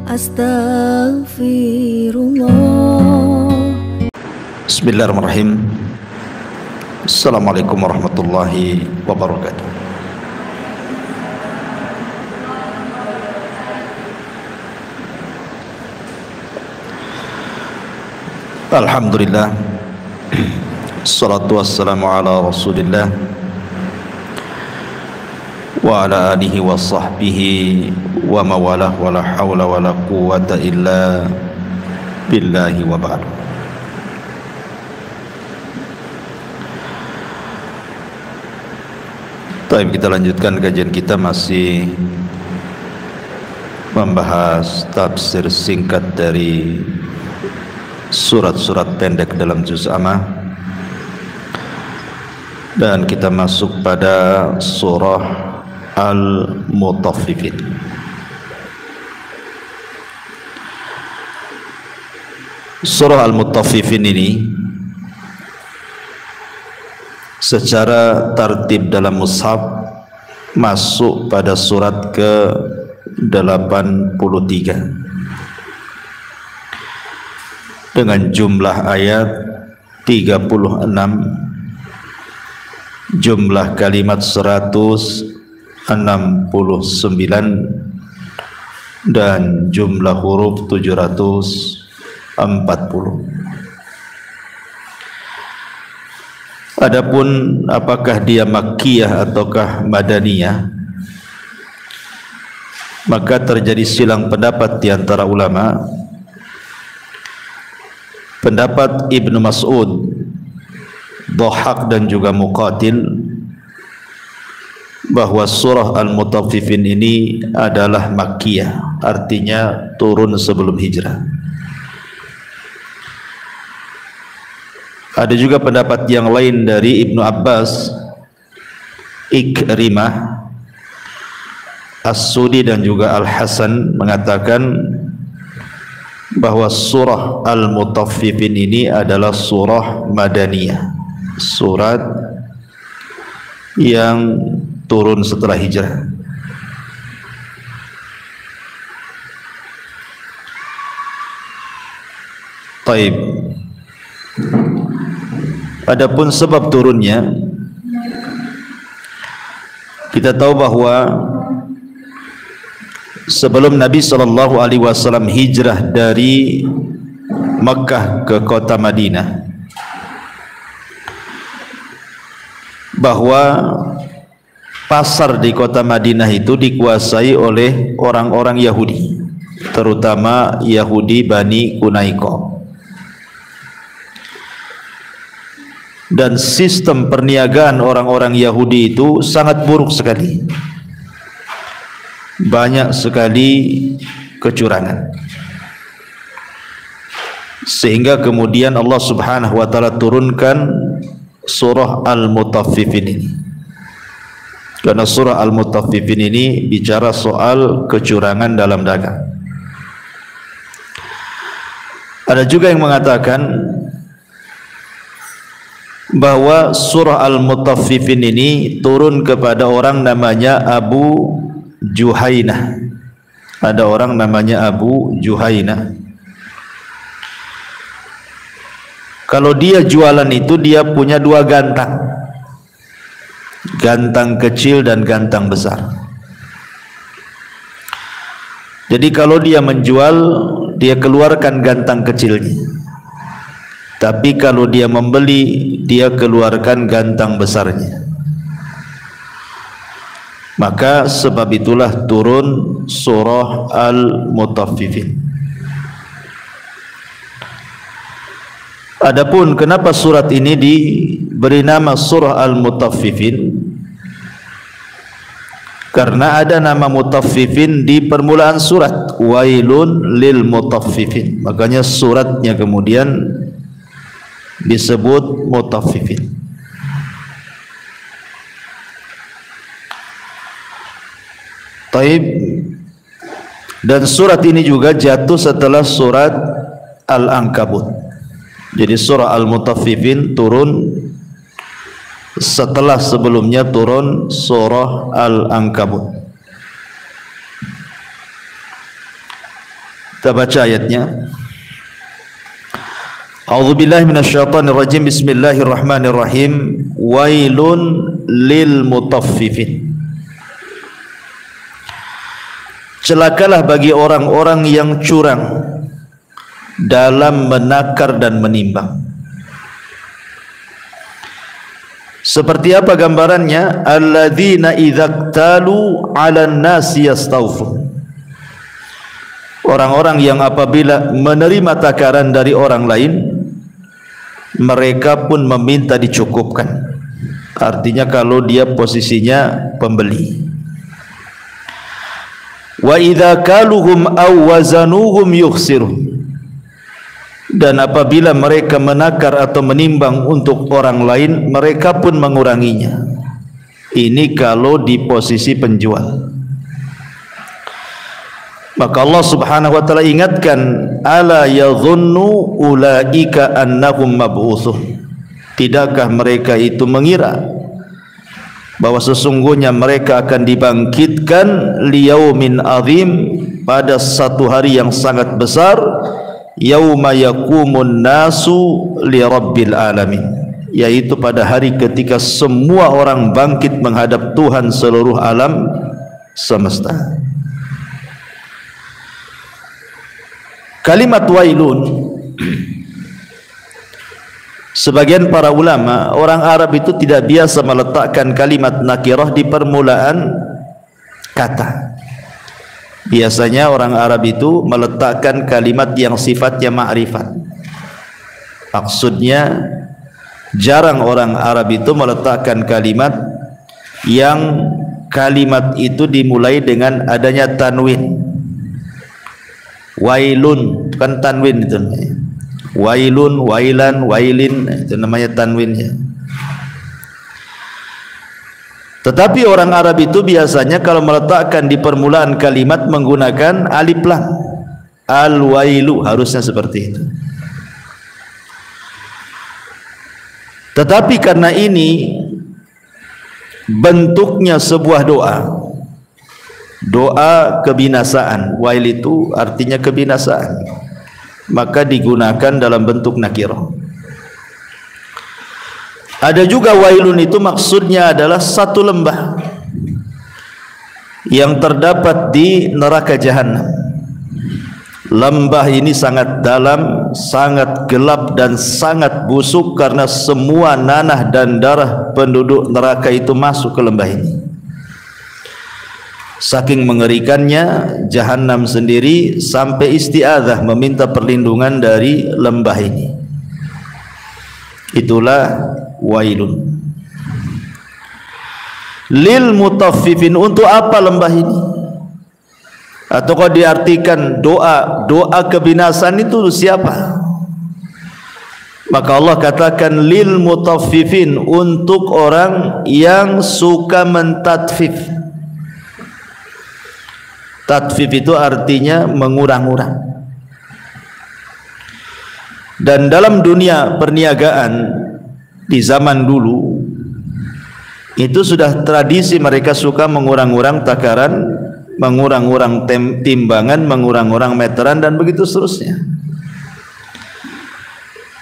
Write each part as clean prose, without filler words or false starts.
Astaghfirullah. Bismillahirrahmanirrahim. Assalamualaikum warahmatullahi wabarakatuh. Alhamdulillah, assalatu wassalamu ala rasulillah wa ala alihi wa sahbihi wa mawalah wa la hawla wa la quwwata illa billahi wa ba'd. Baik, kita lanjutkan kajian kita, masih membahas tafsir singkat dari surat-surat pendek dalam juz Amma, dan kita masuk pada surah Al-Mutaffifin. Surah Al-Mutaffifin ini secara tartib dalam mushaf masuk pada surat ke-83 dengan jumlah ayat 36, jumlah kalimat 169, dan jumlah huruf 740. Adapun apakah dia makkiyah ataukah madaniyah, maka terjadi silang pendapat di antara ulama. Pendapat Ibnu Mas'ud, Dhahak, dan juga Muqatil bahwa surah Al-Mutaffifin ini adalah makkiyah, artinya turun sebelum hijrah. Ada juga pendapat yang lain dari Ibnu Abbas, Ikrimah, As-Sudi, dan juga Al-Hasan mengatakan bahwa surah Al-Mutaffifin ini adalah surah madaniyah, surat yang turun setelah hijrah. Taib. Adapun sebab turunnya, kita tahu bahwa sebelum Nabi SAW hijrah dari Makkah ke kota Madinah, bahwa pasar di kota Madinah itu dikuasai oleh orang-orang Yahudi, terutama Yahudi Bani Qunaiqah. Dan sistem perniagaan orang-orang Yahudi itu sangat buruk sekali, banyak sekali kecurangan, sehingga kemudian Allah Subhanahu wa ta'ala turunkan surah Al-Mutaffifin ini, karena surah Al-Mutaffifin ini bicara soal kecurangan dalam dagang. Ada juga yang mengatakan bahwa surah Al-Mutaffifin ini turun kepada orang namanya Abu Juhainah. Ada orang namanya Abu Juhainah. Kalau dia jualan itu, dia punya dua gantang, gantang kecil dan gantang besar. Jadi kalau dia menjual, dia keluarkan gantang kecilnya, tapi kalau dia membeli, dia keluarkan gantang besarnya. Maka sebab itulah turun surah Al-Mutaffifin. Adapun kenapa surat ini diberi nama surah Al-Mutaffifin, karena ada nama mutaffifin di permulaan surat, wailun lil mutaffifin, makanya suratnya kemudian disebut Mutaffifin. Taib. Dan surat ini juga jatuh setelah surat Al-Ankabut. Jadi surah Al-Mutaffifin turun setelah sebelumnya turun surah Al-Ankabut. Kita baca ayatnya. A'udzubillahi minasyaitonirrajim. Bismillahirrahmanirrahim. Wailun lil mutaffifin. Celakalah bagi orang-orang yang curang dalam menakar dan menimbang. Seperti apa gambarannya? Alladzina idzaktalu 'alan nasi yastawfun. Orang-orang yang apabila menerima takaran dari orang lain, mereka pun meminta dicukupkan. Artinya kalau dia posisinya pembeli. Wa idza kaluhum aw wazanuhum yukhsirun. Dan apabila mereka menakar atau menimbang untuk orang lain, mereka pun menguranginya. Ini kalau di posisi penjual. Maka Allah Subhanahu wa taala ingatkan, ala yadhunnu ulaika annahum mab'utsun. Tidakkah mereka itu mengira bahwa sesungguhnya mereka akan dibangkitkan liyaumin azim, pada satu hari yang sangat besar, yauma yaqumun nasu li rabbil alamin, yaitu pada hari ketika semua orang bangkit menghadap Tuhan seluruh alam semesta. Kalimat wailun, sebagian para ulama, orang Arab itu tidak biasa meletakkan kalimat nakirah di permulaan kata. Biasanya orang Arab itu meletakkan kalimat yang sifatnya ma'rifat. Maksudnya jarang orang Arab itu meletakkan kalimat yang kalimat itu dimulai dengan adanya tanwin. Wailun kan tanwin itu namanya. Wailun, wailan, wailin, itu namanya tanwinnya. Tetapi orang Arab itu biasanya kalau meletakkan di permulaan kalimat menggunakan alif lam. Al-wailu, harusnya seperti itu. Tetapi karena ini bentuknya sebuah doa, doa kebinasaan, wail itu artinya kebinasaan, maka digunakan dalam bentuk nakirah. Ada juga wailun itu maksudnya adalah satu lembah yang terdapat di neraka jahanam. Lembah ini sangat dalam, sangat gelap dan sangat busuk karena semua nanah dan darah penduduk neraka itu masuk ke lembah ini. Saking mengerikannya jahanam sendiri sampai isti'adzah, meminta perlindungan dari lembah ini. Itulah wailun lil mutaffifin. Untuk apa lembah ini? Atau kalau diartikan doa kebinasaan itu siapa? Maka Allah katakan lil mutaffifin, untuk orang yang suka mentatfif. Tatfif itu artinya mengurang-urang. Dan dalam dunia perniagaan di zaman dulu itu sudah tradisi mereka suka mengurang-urang takaran, mengurang-urang timbangan, mengurang-urang meteran dan begitu seterusnya.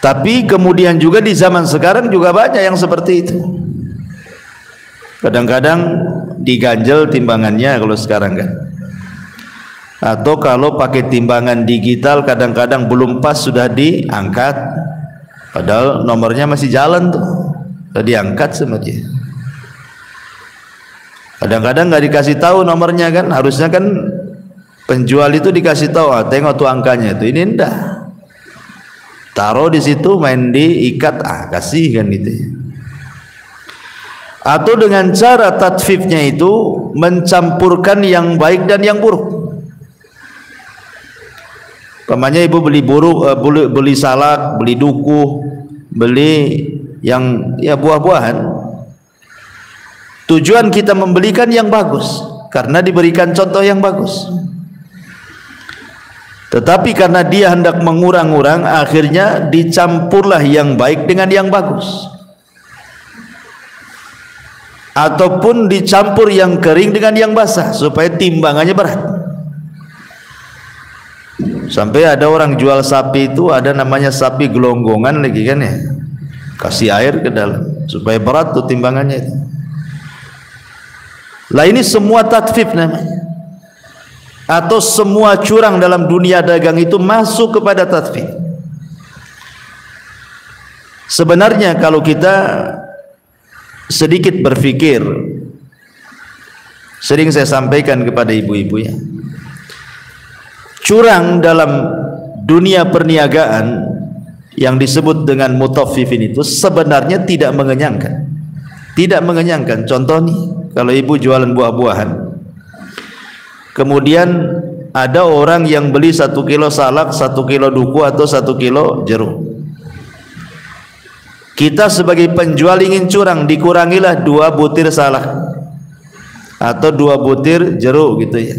Tapi kemudian juga di zaman sekarang juga banyak yang seperti itu. Kadang-kadang diganjel timbangannya kalau sekarang kan. Atau kalau pakai timbangan digital kadang-kadang belum pas sudah diangkat, padahal nomornya masih jalan tuh, sudah diangkat sama dia. Kadang-kadang nggak dikasih tahu nomornya kan, harusnya kan penjual itu dikasih tahu, tengok tuh angkanya itu, ini enggak, taruh di situ, main diikat, kasih kan gitu. Atau dengan cara tatfifnya itu mencampurkan yang baik dan yang buruk. Umpamanya ibu beli beli salak, beli duku, beli yang ya buah-buahan. Tujuan kita membelikan yang bagus karena diberikan contoh yang bagus. Tetapi karena dia hendak mengurang-urang, akhirnya dicampurlah yang baik dengan yang bagus. Ataupun dicampur yang kering dengan yang basah supaya timbangannya berat. Sampai ada orang jual sapi itu, ada namanya sapi gelonggongan lagi kan ya, kasih air ke dalam supaya berat tuh timbangannya itu. Lah ini semua tatfif namanya, atau semua curang dalam dunia dagang itu masuk kepada tatfif. Sebenarnya kalau kita sedikit berfikir, sering saya sampaikan kepada ibu-ibu ya, curang dalam dunia perniagaan yang disebut dengan mutaffifin itu sebenarnya tidak mengenyangkan. Tidak mengenyangkan. Contoh nih, kalau ibu jualan buah-buahan, kemudian ada orang yang beli 1 kilo salak, 1 kilo duku, atau 1 kilo jeruk. Kita sebagai penjual ingin curang, dikurangilah 2 butir salak atau 2 butir jeruk gitu ya,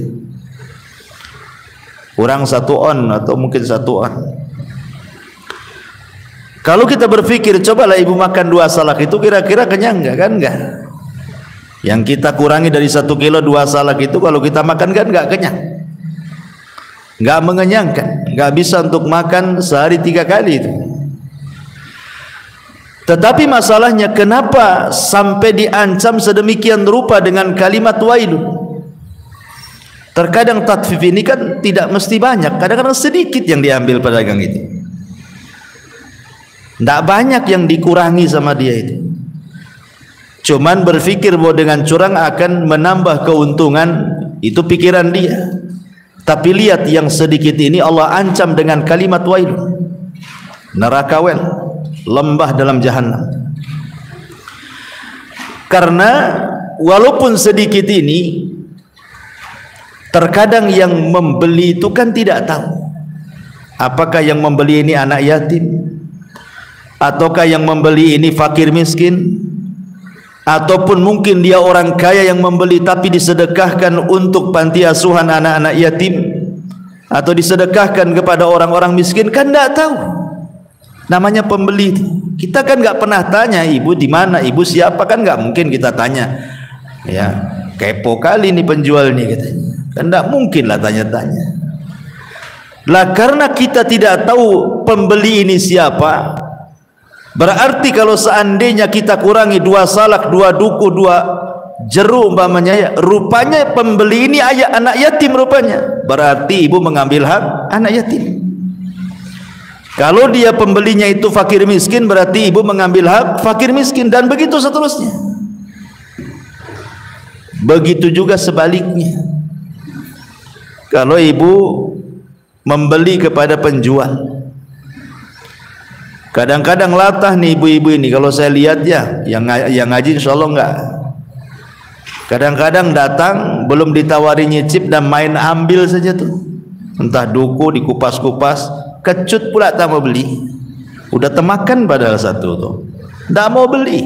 kurang 1 on atau mungkin 1 on. Kalau kita berpikir, cobalah ibu makan 2 salak itu kira-kira kenyang enggak? Kan enggak. Yang kita kurangi dari 1 kilo 2 salak itu kalau kita makan kan enggak kenyang, enggak mengenyangkan, enggak bisa untuk makan sehari 3 kali itu. Tetapi masalahnya, kenapa sampai diancam sedemikian rupa dengan kalimat wailun? Terkadang tatfif ini kan tidak mesti banyak, kadang-kadang sedikit yang diambil pedagang itu, tidak banyak yang dikurangi sama dia itu. Cuman berpikir bahwa dengan curang akan menambah keuntungan, itu pikiran dia. Tapi lihat yang sedikit ini Allah ancam dengan kalimat wailun, neraka wel, lembah dalam jahanam. Karena walaupun sedikit ini, terkadang yang membeli itu kan tidak tahu apakah yang membeli ini anak yatim, ataukah yang membeli ini fakir miskin, ataupun mungkin dia orang kaya yang membeli tapi disedekahkan untuk panti asuhan anak-anak yatim, atau disedekahkan kepada orang-orang miskin, kan tidak tahu. Namanya pembeli itu, kita kan nggak pernah tanya ibu di mana, ibu siapa, kan nggak mungkin kita tanya ya, kepo kali ini penjual ini gitu. Kan tidak mungkin lah tanya-tanya lah, karena kita tidak tahu pembeli ini siapa. Berarti kalau seandainya kita kurangi 2 salak, 2 duku, 2 jeruk umpamanya ya, rupanya pembeli ini ayah anak yatim rupanya, berarti ibu mengambil hak anak yatim. Kalau dia pembelinya itu fakir miskin, berarti ibu mengambil hak fakir miskin, dan begitu seterusnya. Begitu juga sebaliknya. Kalau ibu membeli kepada penjual, kadang-kadang latah nih ibu-ibu ini, kalau saya lihat ya, yang ngaji insya Allah enggak. Kadang-kadang datang belum ditawari nyicip dan main ambil saja tuh, entah duku dikupas-kupas, kecut pula tak mau beli, udah temakan padahal satu tuh, tak mau beli,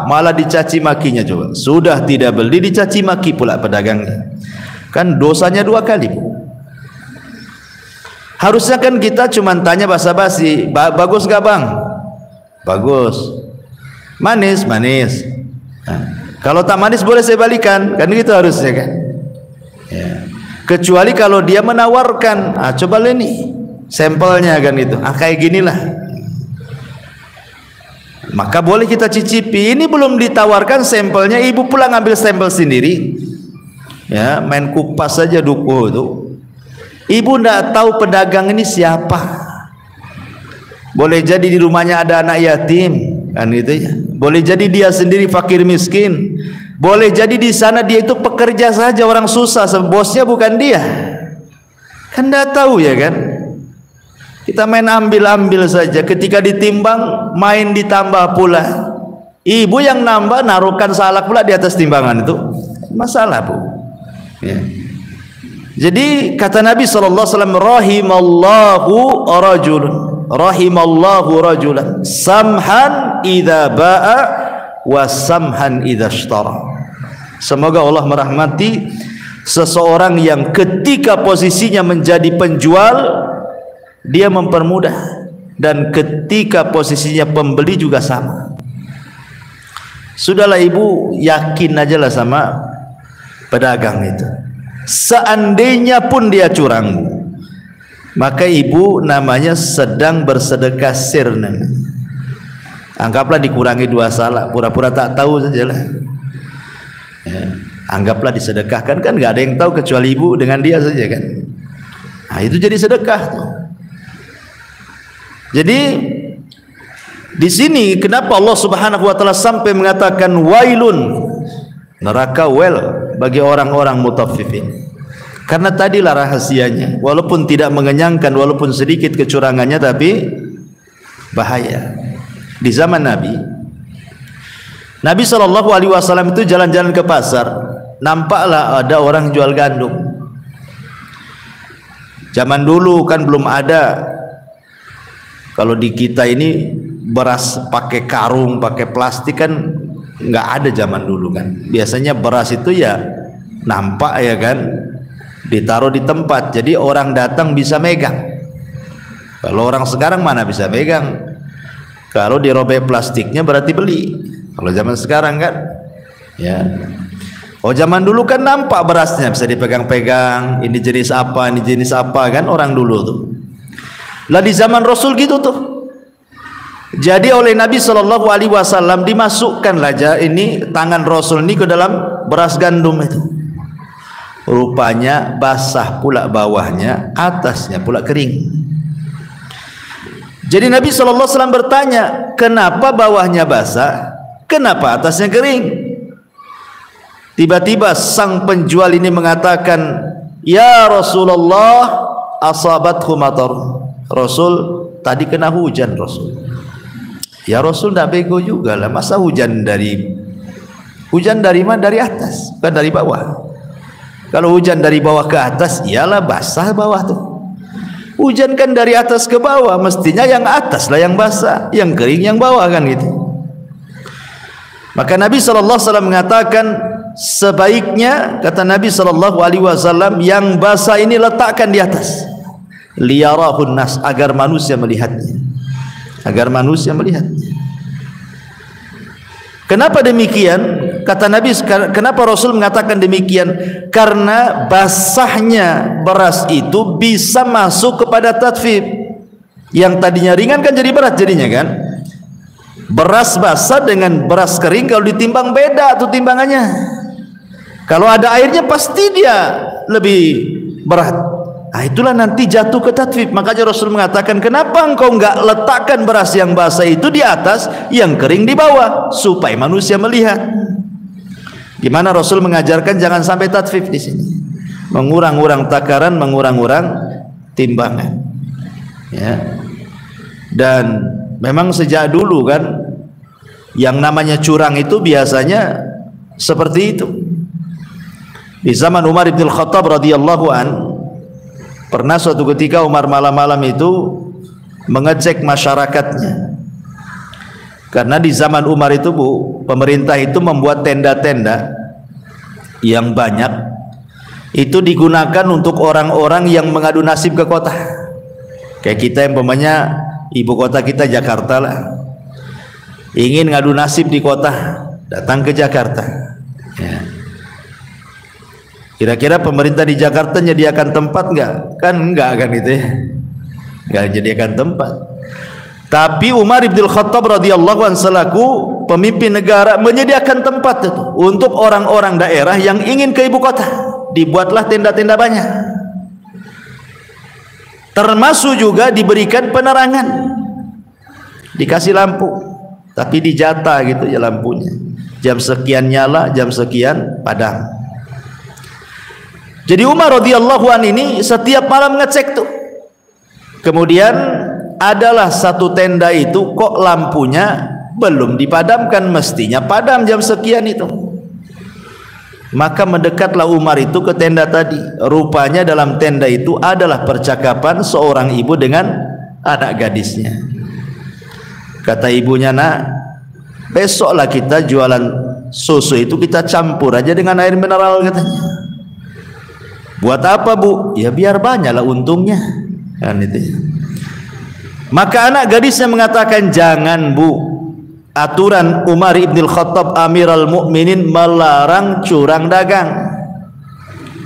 malah dicaci makinya. Coba sudah tidak beli dicaci maki pula pedagangnya, kan dosanya 2 kali. Harusnya kan kita cuma tanya basa-basi, bagus gak bang? Bagus. Manis? Manis. Kalau tak manis boleh saya balikan, kan gitu harusnya kan ya. Kecuali kalau dia menawarkan, coba ini sampelnya kan itu, kayak ginilah, maka boleh kita cicipi. Ini belum ditawarkan sampelnya, ibu pulang ambil sampel sendiri ya, main kupas saja duku itu. Ibu tidak tahu pedagang ini siapa. Boleh jadi di rumahnya ada anak yatim kan gitu ya, boleh jadi dia sendiri fakir miskin, boleh jadi di sana dia itu pekerja saja, orang susah, bosnya bukan dia, kan tidak tahu ya kan. Kita main ambil-ambil saja, ketika ditimbang main ditambah pula. Ibu yang nambah naruhkan salak pula di atas timbangan, itu masalah bu ya. Jadi kata Nabi SAW, rahimallahu rajulan samhan idza ba'a wa samhan idza ishtara. Semoga Allah merahmati seseorang yang ketika posisinya menjadi penjual dia mempermudah, dan ketika posisinya pembeli juga sama. Sudahlah ibu, yakin aja lah sama pedagang itu. Seandainya pun dia curang, maka ibu namanya sedang bersedekah sirna. Anggaplah dikurangi 2 salak, pura-pura tak tahu sajalah. Ya, anggaplah disedekahkan, kan nggak ada yang tahu kecuali ibu dengan dia saja kan. Nah, itu jadi sedekah tuh. Jadi di sini kenapa Allah Subhanahu wa taala sampai mengatakan wailun, neraka bagi orang-orang mutaffifin? Karena tadilah rahasianya, walaupun tidak mengenyangkan, walaupun sedikit kecurangannya, tapi bahaya. Di zaman Nabi SAW itu jalan-jalan ke pasar, nampaklah ada orang jual gandum. Zaman dulu kan belum ada, kalau di kita ini beras pakai karung, pakai plastik kan nggak ada zaman dulu kan. Biasanya beras itu ya nampak ya kan, ditaruh di tempat, jadi orang datang bisa megang. Kalau orang sekarang mana bisa megang? Kalau dirobek plastiknya berarti beli. Kalau zaman sekarang kan, ya. Oh zaman dulu kan nampak berasnya, bisa dipegang-pegang. Ini jenis apa, ini jenis apa kan orang dulu tuh. Lah di zaman Rasul gitu tuh. Jadi oleh Nabi SAW dimasukkanlah ini tangan Rasul ini ke dalam beras gandum itu. Rupanya basah pula bawahnya, atasnya pula kering. Jadi Nabi SAW bertanya, kenapa bawahnya basah, kenapa atasnya kering? Tiba-tiba sang penjual ini mengatakan, ya Rasulullah, asabathu matar. Rasul, tadi kena hujan Rasul. Ya Rasul, tidak bego juga lah, masa hujan dari mana? Dari atas, bukan dari bawah. Kalau hujan dari bawah ke atas, iyalah basah bawah tuh. Hujan kan dari atas ke bawah, mestinya yang atas lah yang basah, yang kering yang bawah kan gitu. Maka Nabi SAW mengatakan, sebaiknya kata Nabi SAW, yang basah ini letakkan di atas, liyarahun nas, agar manusia melihatnya, agar manusia melihatnya. Kenapa demikian? Kata Nabi, kenapa Rasul mengatakan demikian? Karena basahnya beras itu bisa masuk kepada tatfif. Yang tadinya ringan kan jadi berat jadinya kan. Beras basah dengan beras kering kalau ditimbang beda tuh timbangannya. Kalau ada airnya pasti dia lebih berat. Nah, itulah nanti jatuh ke tatfif. Makanya Rasul mengatakan, kenapa engkau enggak letakkan beras yang basah itu di atas, yang kering di bawah, supaya manusia melihat. Gimana Rasul mengajarkan jangan sampai tatfif di sini, mengurang-urang takaran, mengurang-urang timbangan. Ya. Dan memang sejak dulu kan, yang namanya curang itu biasanya seperti itu. Di zaman Umar bin Khattab radhiyallahu an, pernah suatu ketika Umar malam-malam itu mengecek masyarakatnya. Karena di zaman Umar itu pemerintah itu membuat tenda-tenda yang banyak, itu digunakan untuk orang-orang yang mengadu nasib ke kota. Kayak kita yang umpamanya ibu kota kita Jakarta lah, ingin ngadu nasib di kota, datang ke Jakarta. Ya. Kira-kira pemerintah di Jakarta menyediakan tempat enggak? Kan enggak kan itu ya, enggak menyediakan tempat. Tapi Umar bin Khattab radhiyallahu anhu selaku pemimpin negara menyediakan tempat itu untuk orang-orang daerah yang ingin ke ibu kota. Dibuatlah tenda-tenda banyak. Termasuk juga diberikan penerangan. Dikasih lampu, tapi dijatah gitu ya lampunya. Jam sekian nyala, jam sekian padam. Jadi Umar radhiyallahu anhu ini setiap malam ngecek tuh. Kemudian adalah satu tenda itu kok lampunya belum dipadamkan, mestinya padam jam sekian itu. Maka mendekatlah Umar itu ke tenda tadi. Rupanya dalam tenda itu adalah percakapan seorang ibu dengan anak gadisnya. Kata ibunya, nak, besoklah kita jualan susu itu kita campur aja dengan air mineral katanya. Buat apa bu? Ya biar banyaklah untungnya kan itu. Maka anak gadisnya mengatakan, jangan bu, aturan Umar ibn Khattab Amirul Mukminin melarang curang dagang.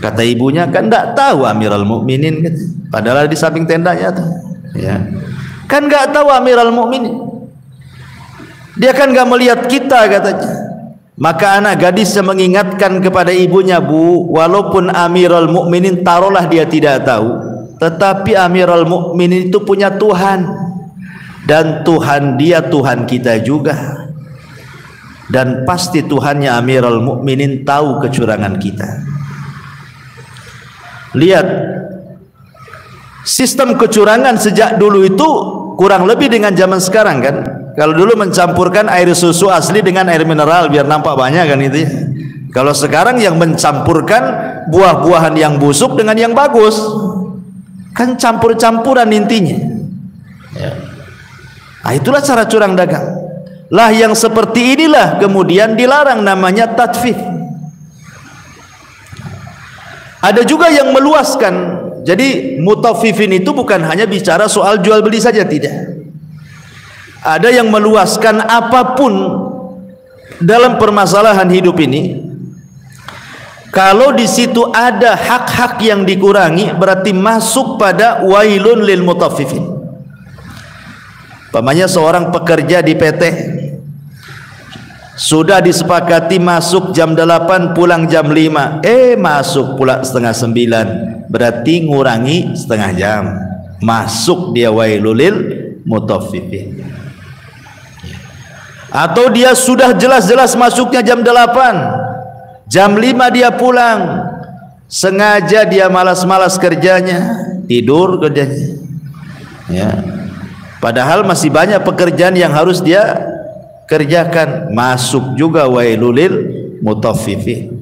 Kata ibunya, kan enggak tahu Amirul Mukminin, padahal di samping tendanya tuh, ya. Kan enggak tahu Amirul Mukminin. Dia kan enggak melihat kita, katanya. Maka anak gadisnya mengingatkan kepada ibunya, Bu, walaupun Amirul Mukminin taruhlah dia tidak tahu, tetapi Amirul Mukminin itu punya Tuhan, dan Tuhan dia Tuhan kita juga. Dan pasti Tuhannya Amirul Mukminin tahu kecurangan kita. Lihat, sistem kecurangan sejak dulu itu kurang lebih dengan zaman sekarang kan. Kalau dulu mencampurkan air susu asli dengan air mineral biar nampak banyak kan itu ya. Kalau sekarang yang mencampurkan buah-buahan yang busuk dengan yang bagus, kan campur-campuran intinya ya. Nah, itulah cara curang dagang. Lah yang seperti inilah kemudian dilarang, namanya tatfif. Ada juga yang meluaskan. Jadi mutaffifin itu bukan hanya bicara soal jual beli saja, tidak. Ada yang meluaskan apapun dalam permasalahan hidup ini. Kalau di situ ada hak-hak yang dikurangi, berarti masuk pada wailun lil mutaffifin. Pamannya seorang pekerja di PT, sudah disepakati masuk jam 8 pulang jam 5, masuk pula setengah 9, berarti ngurangi setengah jam, masuk dia wailul lil mutaffifin. Atau dia sudah jelas-jelas masuknya jam 8, jam 5 dia pulang, sengaja dia malas-malas kerjanya, tidur kerjanya ya. Padahal masih banyak pekerjaan yang harus dia kerjakan, masuk juga wailul lil mutaffifin.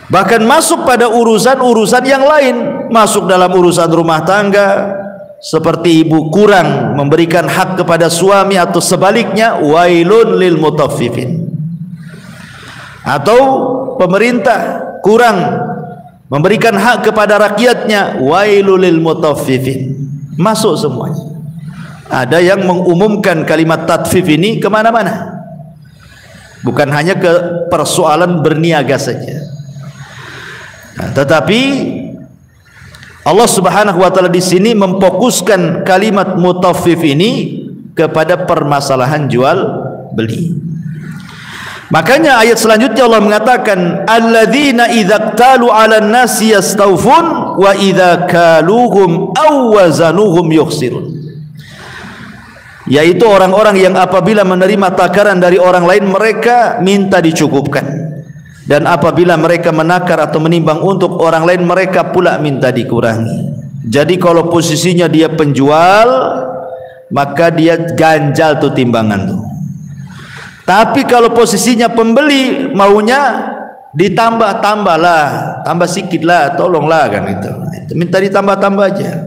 Bahkan masuk pada urusan-urusan yang lain, masuk dalam urusan rumah tangga, seperti ibu kurang memberikan hak kepada suami atau sebaliknya, wailun lil mutaffifin. Atau pemerintah kurang memberikan hak kepada rakyatnya, wailul lil mutaffifin. Masuk semuanya. Ada yang mengumumkan kalimat tatfif ini kemana-mana, bukan hanya ke persoalan berniaga saja. Nah, tetapi Allah Subhanahu wa taala di sini memfokuskan kalimat mutaffif ini kepada permasalahan jual beli. Makanya ayat selanjutnya Allah mengatakan, alladzina idza qtalu 'alan nasi yastawfun wa idza kaluhum aw wazanuhum yukhsirun. Yaitu orang-orang yang apabila menerima takaran dari orang lain mereka minta dicukupkan, dan apabila mereka menakar atau menimbang untuk orang lain mereka pula minta dikurangi. Jadi kalau posisinya dia penjual, maka dia ganjal tuh timbangan tuh. Tapi kalau posisinya pembeli, maunya ditambah-tambahlah, tambah sikit lah, tolonglah kan itu. Minta ditambah-tambah aja.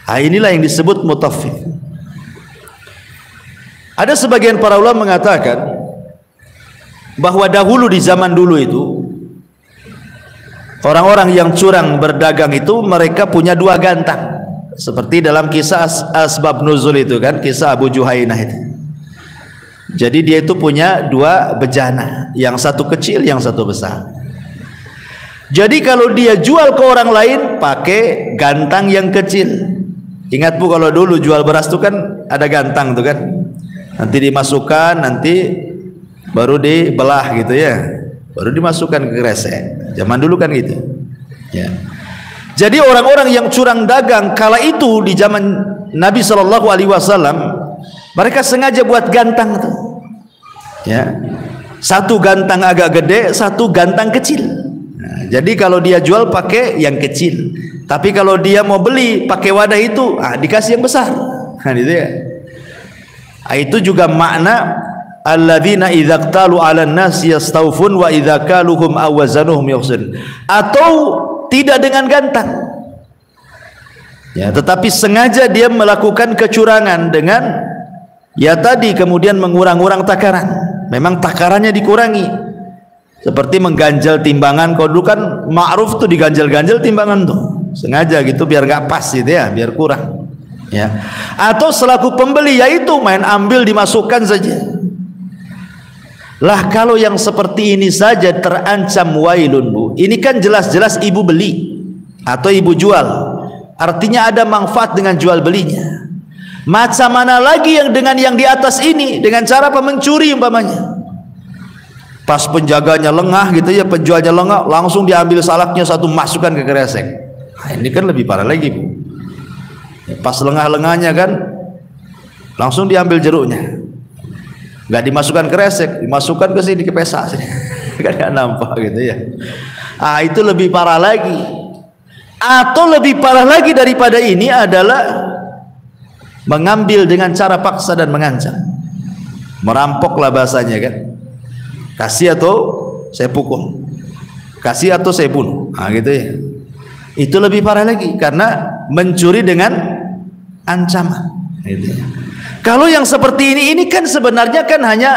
Nah, inilah yang disebut mutaffif. Ada sebagian para ulama mengatakan bahwa dahulu di zaman dulu itu orang-orang yang curang berdagang itu mereka punya dua gantang, seperti dalam kisah asbab nuzul itu kan, kisah Abu Juhainah itu. Jadi dia itu punya dua bejana, yang satu kecil, yang satu besar. Jadi kalau dia jual ke orang lain pakai gantang yang kecil. Ingat Bu, kalau dulu jual beras itu kan ada gantang tuh kan, nanti dimasukkan, nanti baru dibelah gitu ya, baru dimasukkan ke kresek. Zaman dulu kan gitu ya. Jadi orang-orang yang curang dagang kala itu di zaman Nabi SAW, mereka sengaja buat gantang tuh ya, satu gantang agak gede, satu gantang kecil. Nah, jadi kalau dia jual pakai yang kecil, tapi kalau dia mau beli pakai wadah itu, dikasih yang besar. Nah, gitu ya. Itu juga makna alladzina idza qtalu 'alan nasi yastawfun wa idza kaluhum aw wazanuhum yukhsirun. Atau tidak dengan gantang ya, tetapi sengaja dia melakukan kecurangan dengan ya tadi, kemudian mengurang-urang takaran. Memang takarannya dikurangi, seperti mengganjal timbangan. Kalau dulu kan ma'ruf tuh diganjal-ganjal timbangan tuh, sengaja gitu biar nggak pas gitu ya, biar kurang ya. Atau selaku pembeli, yaitu main ambil dimasukkan saja. Lah kalau yang seperti ini saja terancam wailun, Bu. Ini kan jelas-jelas ibu beli atau ibu jual. Artinya ada manfaat dengan jual belinya. Macam mana lagi yang dengan yang di atas ini, dengan cara mencuri umpamanya. Pas penjaganya lengah gitu ya, penjualnya lengah, langsung diambil salaknya satu, masukkan ke kresek. Nah, ini kan lebih parah lagi, Bu. Pas lengah-lengahnya kan langsung diambil jeruknya. Nggak dimasukkan kresek, dimasukkan ke sini, ke pesa sini. Kan nggak nampak gitu ya. Ah, itu lebih parah lagi. Atau lebih parah lagi daripada ini adalah mengambil dengan cara paksa dan mengancam. Merampoklah bahasanya kan. Kasih atau saya pukul, kasih atau saya bunuh. Nah, gitu ya. Itu lebih parah lagi karena mencuri dengan ancaman. Gitu ya. Kalau yang seperti ini kan sebenarnya kan hanya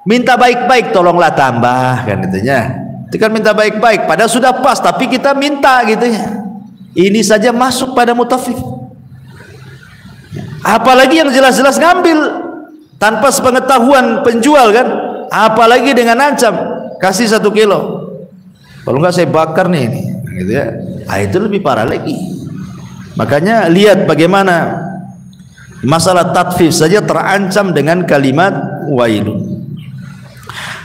minta baik-baik, tolonglah tambah kan itunya. Itu kan minta baik-baik, padahal sudah pas tapi kita minta gitu ya. Ini saja masuk pada mutaffif. Apalagi yang jelas-jelas ngambil tanpa sepengetahuan penjual kan, apalagi dengan ancam kasih 1 kilo, kalau enggak saya bakar nih ini, gitu ya. Ah, itu lebih parah lagi. Makanya lihat bagaimana masalah tatfif saja terancam dengan kalimat wailun.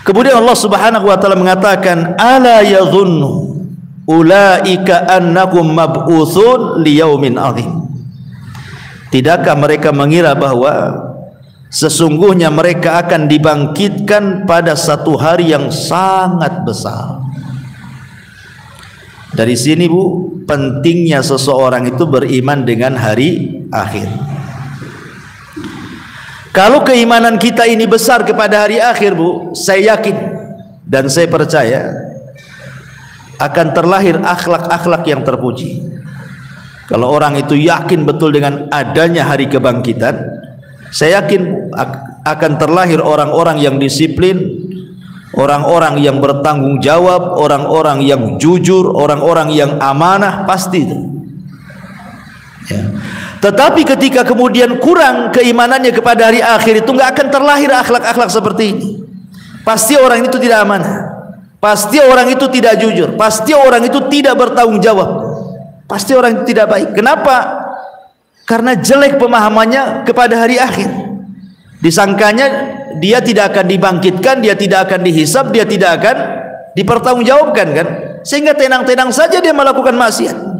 Kemudian Allah Subhanahu wa taala mengatakan, ala yadhunnu ulaika annakum mab'utsun liyaumin 'adzim. Tidakkah mereka mengira bahwa sesungguhnya mereka akan dibangkitkan pada satu hari yang sangat besar. Dari sini, Bu, pentingnya seseorang itu beriman dengan hari akhir. Kalau keimanan kita ini besar kepada hari akhir, Bu, saya yakin dan saya percaya akan terlahir akhlak-akhlak yang terpuji. Kalau orang itu yakin betul dengan adanya hari kebangkitan, saya yakin akan terlahir orang-orang yang disiplin, orang-orang yang bertanggung jawab, orang-orang yang jujur, orang-orang yang amanah, pasti itu. Ya. Tetapi ketika kemudian kurang keimanannya kepada hari akhir, itu nggak akan terlahir akhlak-akhlak seperti ini. Pasti orang itu tidak amanah, pasti orang itu tidak jujur, pasti orang itu tidak bertanggung jawab, pasti orang itu tidak baik. Kenapa? Karena jelek pemahamannya kepada hari akhir. Disangkanya dia tidak akan dibangkitkan, dia tidak akan dihisab, dia tidak akan dipertanggungjawabkan kan, sehingga tenang-tenang saja dia melakukan maksiat.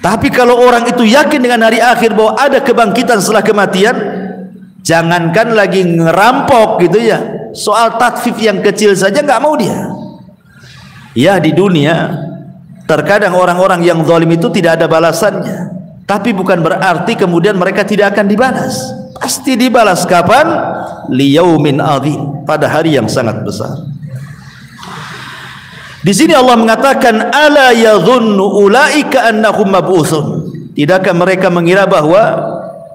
Tapi kalau orang itu yakin dengan hari akhir bahwa ada kebangkitan setelah kematian, jangankan lagi ngerampok gitu ya, soal tatfif yang kecil saja nggak mau dia. Ya, di dunia terkadang orang-orang yang zalim itu tidak ada balasannya, tapi bukan berarti kemudian mereka tidak akan dibalas. Pasti dibalas. Kapan? Liyaumin adzim, pada hari yang sangat besar. Di sini Allah mengatakan, ala yadhunnu ulaika annahum mab'utsun. Tidakkah mereka mengira bahwa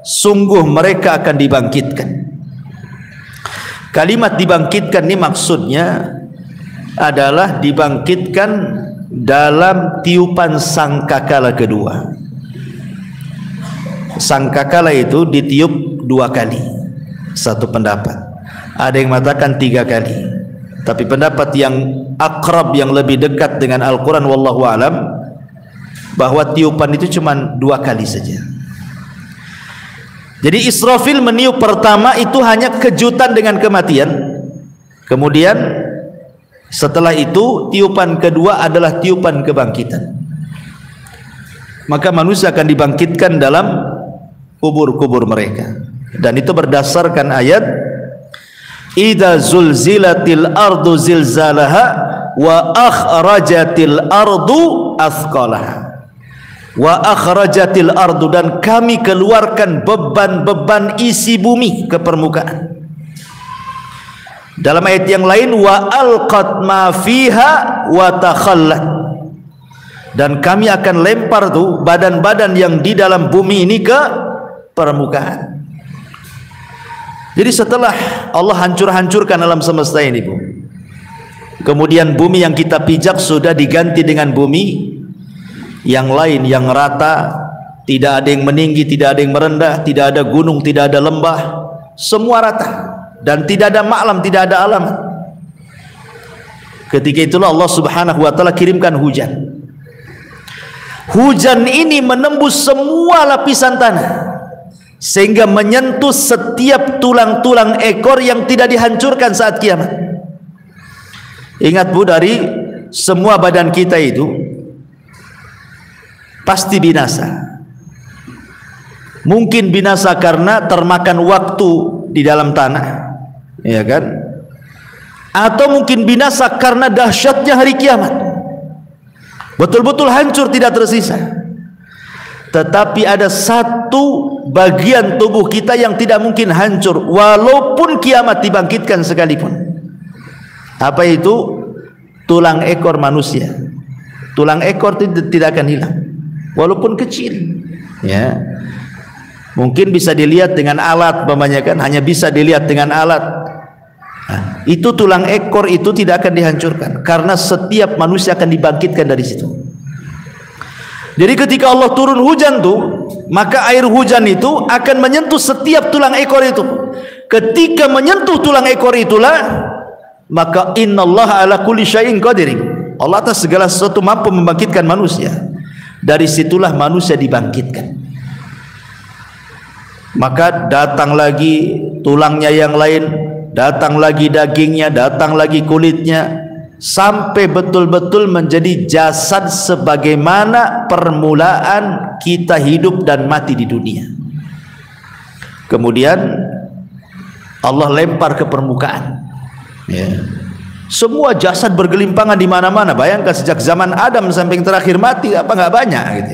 sungguh mereka akan dibangkitkan? Kalimat dibangkitkan ini maksudnya adalah dibangkitkan dalam tiupan sangkakala kedua. Sangkakala itu ditiup 2 kali. Satu pendapat, ada yang mengatakan 3 kali, tapi pendapat yang akrab, yang lebih dekat dengan Al-Quran, wallahu alam, bahwa tiupan itu cuma 2 kali saja. Jadi Israfil meniup pertama itu hanya kejutan dengan kematian. Kemudian setelah itu tiupan kedua adalah tiupan kebangkitan. Maka manusia akan dibangkitkan dalam kubur-kubur mereka. Dan itu berdasarkan ayat, idza zulzilatil ardu zilzalaha wa akhrajatil ardu athqalaha wa akhrajatil ardu, dan kami keluarkan beban-beban isi bumi ke permukaan. Dalam ayat yang lain, wa alqat ma fiha wa takhallat, dan kami akan lempar tuh badan-badan yang di dalam bumi ini ke permukaan. Jadi setelah Allah hancur-hancurkan alam semesta ini, Bu, kemudian bumi yang kita pijak sudah diganti dengan bumi yang lain, yang rata, tidak ada yang meninggi, tidak ada yang merendah, tidak ada gunung, tidak ada lembah, semua rata, dan tidak ada maklam, tidak ada alamat. Ketika itulah Allah Subhanahu wa taala kirimkan hujan. Hujan ini menembus semua lapisan tanah sehingga menyentuh setiap tulang-tulang ekor yang tidak dihancurkan saat kiamat. Ingat Bu, dari semua badan kita itu pasti binasa. Mungkin binasa karena termakan waktu di dalam tanah, ya kan? Atau mungkin binasa karena dahsyatnya hari kiamat. Betul-betul hancur, tidak tersisa. Tetapi ada satu bagian tubuh kita yang tidak mungkin hancur walaupun kiamat dibangkitkan sekalipun. Apa itu? Tulang ekor manusia. Tulang ekor tidak akan hilang walaupun kecil, ya. Mungkin bisa dilihat dengan alat, kan hanya bisa dilihat dengan alat. Nah, itu tulang ekor itu tidak akan dihancurkan karena setiap manusia akan dibangkitkan dari situ. Jadi ketika Allah turun hujan tuh, maka air hujan itu akan menyentuh setiap tulang ekor itu. Ketika menyentuh tulang ekor itulah, maka innallaha ala kulli syai'in qadir. Allah atas segala sesuatu mampu membangkitkan manusia. Dari situlah manusia dibangkitkan. Maka datang lagi tulangnya yang lain, datang lagi dagingnya, datang lagi kulitnya, sampai betul-betul menjadi jasad sebagaimana permulaan kita hidup dan mati di dunia. Kemudian Allah lempar ke permukaan, ya. Semua jasad bergelimpangan di mana-mana. Bayangkan sejak zaman Adam sampai yang terakhir mati, apa nggak banyak gitu.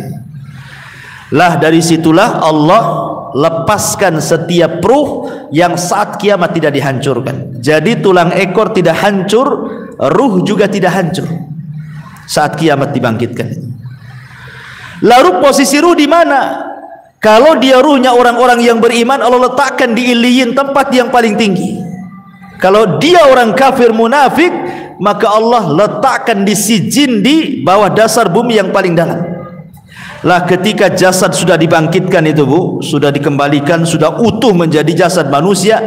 Lah dari situlah Allah lepaskan setiap ruh yang saat kiamat tidak dihancurkan. Jadi tulang ekor tidak hancur, ruh juga tidak hancur saat kiamat dibangkitkan. Lalu posisi ruh di mana? Kalau dia ruhnya orang-orang yang beriman, Allah letakkan di Iliyin, tempat yang paling tinggi. Kalau dia orang kafir munafik, maka Allah letakkan di Sijin, di bawah dasar bumi yang paling dalam. Lah ketika jasad sudah dibangkitkan itu Bu, sudah dikembalikan, sudah utuh menjadi jasad manusia,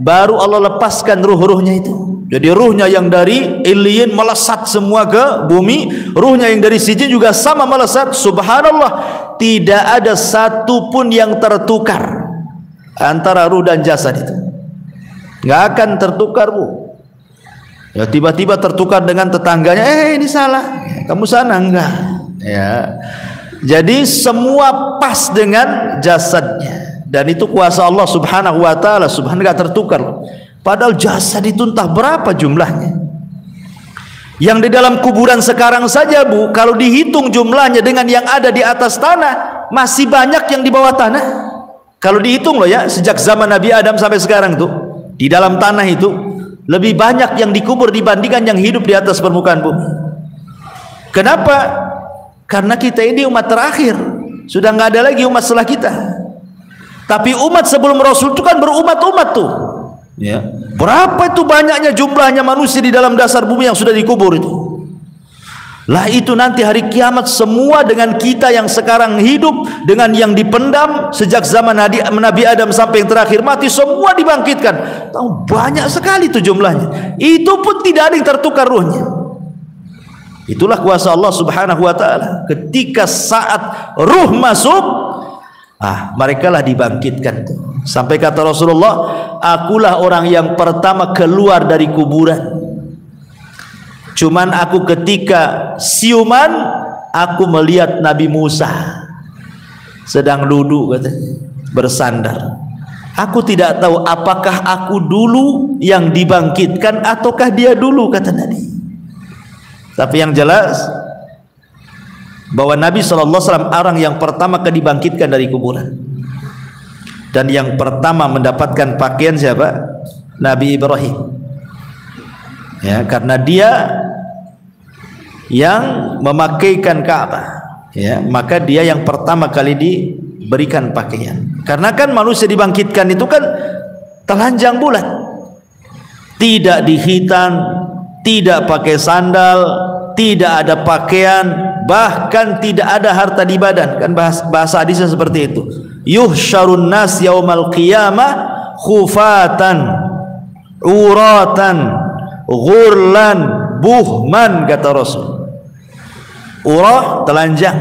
baru Allah lepaskan ruh-ruhnya itu. Jadi ruhnya yang dari Iliyin melesat semua ke bumi, ruhnya yang dari Sijin juga sama melesat. Subhanallah, tidak ada satu pun yang tertukar antara ruh dan jasad itu. Nggak akan tertukar Bu. Ya tiba-tiba tertukar dengan tetangganya, ini salah, kamu sana, enggak, ya. Jadi semua pas dengan jasadnya, dan itu kuasa Allah Subhanahu wa taala, subhanahu, enggak tertukar. Padahal jasad itu entah berapa jumlahnya. Yang di dalam kuburan sekarang saja Bu, kalau dihitung jumlahnya dengan yang ada di atas tanah, masih banyak yang di bawah tanah. Kalau dihitung loh ya, sejak zaman Nabi Adam sampai sekarang tuh, di dalam tanah itu lebih banyak yang dikubur dibandingkan yang hidup di atas permukaan bumi. Kenapa? Karena kita ini umat terakhir, sudah nggak ada lagi umat setelah kita. Tapi umat sebelum Rasul itu kan berumat-umat tuh, ya. Berapa itu banyaknya jumlahnya manusia di dalam dasar bumi yang sudah dikubur itu. Lah itu nanti hari kiamat semua dengan kita yang sekarang hidup, dengan yang dipendam sejak zaman Nabi Adam sampai yang terakhir mati, semua dibangkitkan. Tahu banyak sekali itu jumlahnya. Itu pun tidak ada yang tertukar ruhnya. Itulah kuasa Allah Subhanahu wa taala. Ketika saat ruh masuk, merekalah dibangkitkan. Sampai kata Rasulullah, akulah orang yang pertama keluar dari kuburan. Cuman aku ketika siuman, aku melihat Nabi Musa sedang duduk katanya, bersandar. Aku tidak tahu apakah aku dulu yang dibangkitkan ataukah dia dulu, kata Nabi. Tapi yang jelas bahwa Nabi SAW orang yang pertama dibangkitkan dari kuburan. Dan yang pertama mendapatkan pakaian siapa? Nabi Ibrahim. Ya, karena dia yang memakaikan Ka'bah, ya, maka dia yang pertama kali diberikan pakaian. Karena kan manusia dibangkitkan itu kan telanjang bulat, tidak dihitan, tidak pakai sandal, tidak ada pakaian, bahkan tidak ada harta di badan. Kan bahasa hadisnya seperti itu. Yuhsyarun nas yaumal qiyamah khufatan, uratan, ghurlan, buhman, kata Rasul. Urah telanjang,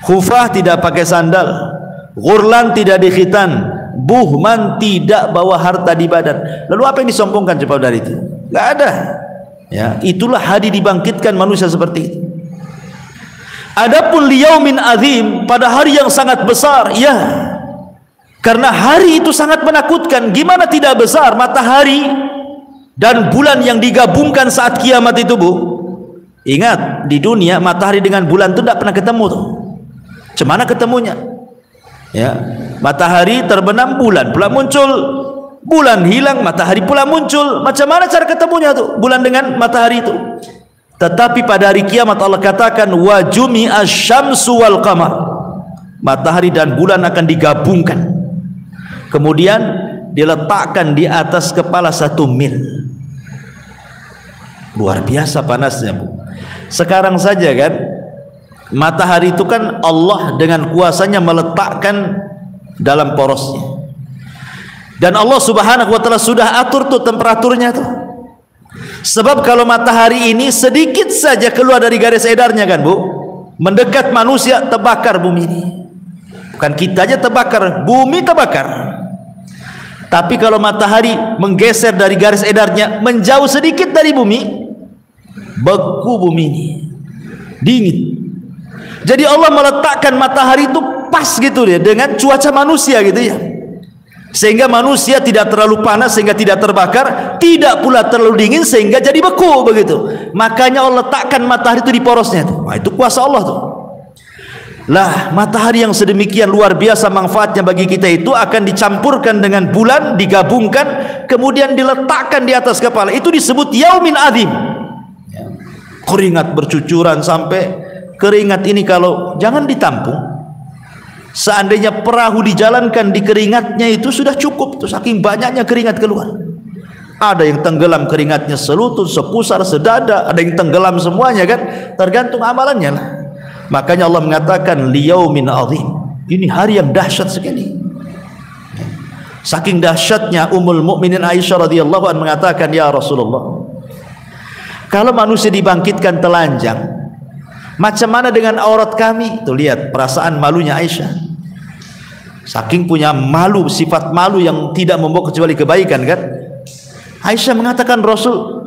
khufah tidak pakai sandal, ghurlan tidak dikhitan, buhman tidak bawa harta di badan. Lalu apa yang disombongkan coba dari itu? Enggak ada. Ya, itulah hari dibangkitkan manusia seperti itu. Adapun liyaumin azim, pada hari yang sangat besar, ya. Karena hari itu sangat menakutkan. Gimana tidak besar? Matahari dan bulan yang digabungkan saat kiamat itu, Bu. Ingat, di dunia matahari dengan bulan itu tidak pernah ketemu tuh. Cemana ketemunya? Ya, matahari terbenam, bulan pula muncul, bulan hilang, matahari pula muncul. Macam mana cara ketemunya tuh bulan dengan matahari itu? Tetapi pada hari kiamat Allah katakan wa jumi'asy syamsu wal qamar. Matahari dan bulan akan digabungkan. Kemudian diletakkan di atas kepala 1 mil. Luar biasa panasnya, Bu. Sekarang saja kan, matahari itu kan Allah dengan kuasanya meletakkan dalam porosnya. Dan Allah Subhanahu wa taala sudah atur tuh temperaturnya tuh. Sebab kalau matahari ini sedikit saja keluar dari garis edarnya kan, Bu, mendekat manusia, terbakar bumi ini. Bukan kita aja terbakar, bumi terbakar. Tapi kalau matahari menggeser dari garis edarnya, menjauh sedikit dari bumi, beku bumi ini, dingin. Jadi Allah meletakkan matahari itu pas gitu ya dengan cuaca manusia gitu ya, sehingga manusia tidak terlalu panas sehingga tidak terbakar, tidak pula terlalu dingin sehingga jadi beku begitu. Makanya Allah letakkan matahari itu di porosnya tuh. Wah, itu kuasa Allah tuh. Lah, matahari yang sedemikian luar biasa manfaatnya bagi kita itu akan dicampurkan dengan bulan, digabungkan, kemudian diletakkan di atas kepala. Itu disebut yaumin azim. Keringat bercucuran, sampai keringat ini kalau jangan ditampung, seandainya perahu dijalankan di keringatnya itu sudah cukup tuh, saking banyaknya keringat keluar. Ada yang tenggelam keringatnya selutut, sepusar, sedada, ada yang tenggelam semuanya kan, tergantung amalannya lah. Makanya Allah mengatakan liyaumin azim, ini hari yang dahsyat sekali. Saking dahsyatnya Ummul Mukminin Aisyah radhiyallahu anha mengatakan, ya Rasulullah, kalau manusia dibangkitkan telanjang, macam mana dengan aurat kami? Tuh lihat perasaan malunya Aisyah. Saking punya malu, sifat malu yang tidak membawa kecuali kebaikan kan. Aisyah mengatakan, Rasul,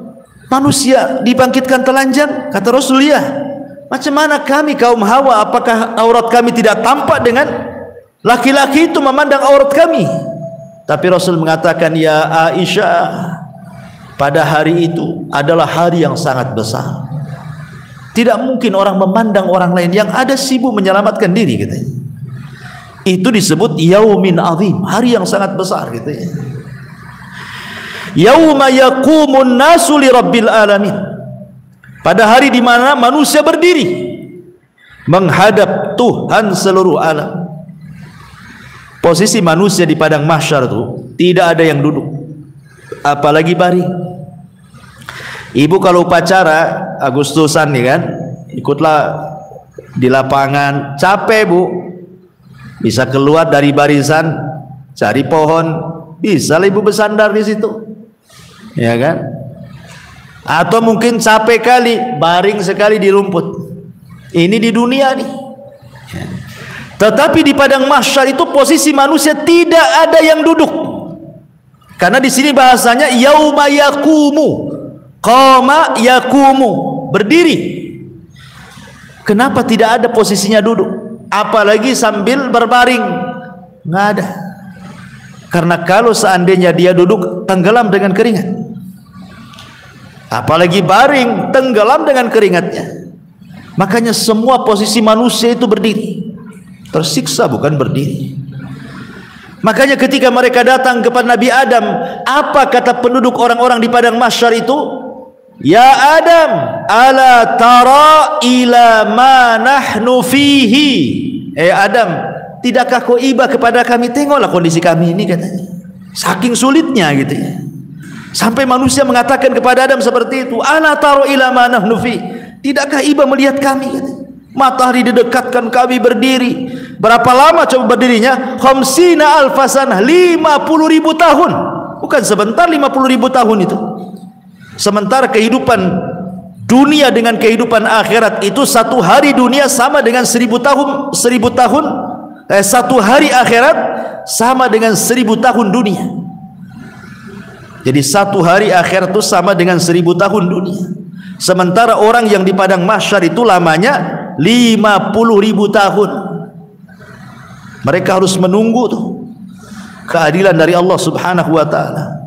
manusia dibangkitkan telanjang? Kata Rasul, ya. Macam mana kami kaum Hawa, apakah aurat kami tidak tampak dengan laki-laki itu memandang aurat kami? Tapi Rasul mengatakan, ya Aisyah, pada hari itu adalah hari yang sangat besar. Tidak mungkin orang memandang orang lain, yang ada sibuk menyelamatkan diri gitu. Itu disebut yaumin azim, hari yang sangat besar gitu ya. Yauma yaqumun nasu li rabbil alamin. Pada hari di mana manusia berdiri menghadap Tuhan seluruh alam. Posisi manusia di padang mahsyar itu tidak ada yang duduk, apalagi baring. Ibu kalau upacara Agustusan nih kan, ikutlah di lapangan, capek Bu, bisa keluar dari barisan, cari pohon, bisa ibu bersandar di situ, ya kan? Atau mungkin capek kali, baring sekali di rumput. Ini di dunia nih. Tetapi di padang mahsyar itu posisi manusia tidak ada yang duduk. Karena di sini bahasanya yauma yaqumu, qama yaqumu, berdiri. Kenapa tidak ada posisinya duduk? Apalagi sambil berbaring, nggak ada. Karena kalau seandainya dia duduk, tenggelam dengan keringat. Apalagi baring, tenggelam dengan keringatnya. Makanya semua posisi manusia itu berdiri, tersiksa bukan berdiri. Makanya ketika mereka datang kepada Nabi Adam, apa kata penduduk orang-orang di padang mahsyar itu? Ya Adam, ala tara ila ma nahnu fihi. Adam, tidakkah kau iba kepada kami? Tengoklah kondisi kami ini, katanya. Saking sulitnya gitu ya. Sampai manusia mengatakan kepada Adam seperti itu, ala tara ila ma nahnu fi. Tidakkah iba melihat kami? Matahari didekatkan, kami berdiri. Berapa lama coba berdirinya? Khamsina alfasanah, 50.000 tahun. Bukan sebentar, 50.000 tahun itu. Sementara kehidupan dunia dengan kehidupan akhirat itu, satu hari dunia sama dengan 1000 tahun, 1000 tahun, satu hari akhirat sama dengan 1000 tahun dunia. Jadi satu hari akhirat itu sama dengan 1000 tahun dunia. Sementara orang yang di padang mahsyar itu lamanya 50.000 tahun. Mereka harus menunggu tuh keadilan dari Allah Subhanahu wa taala.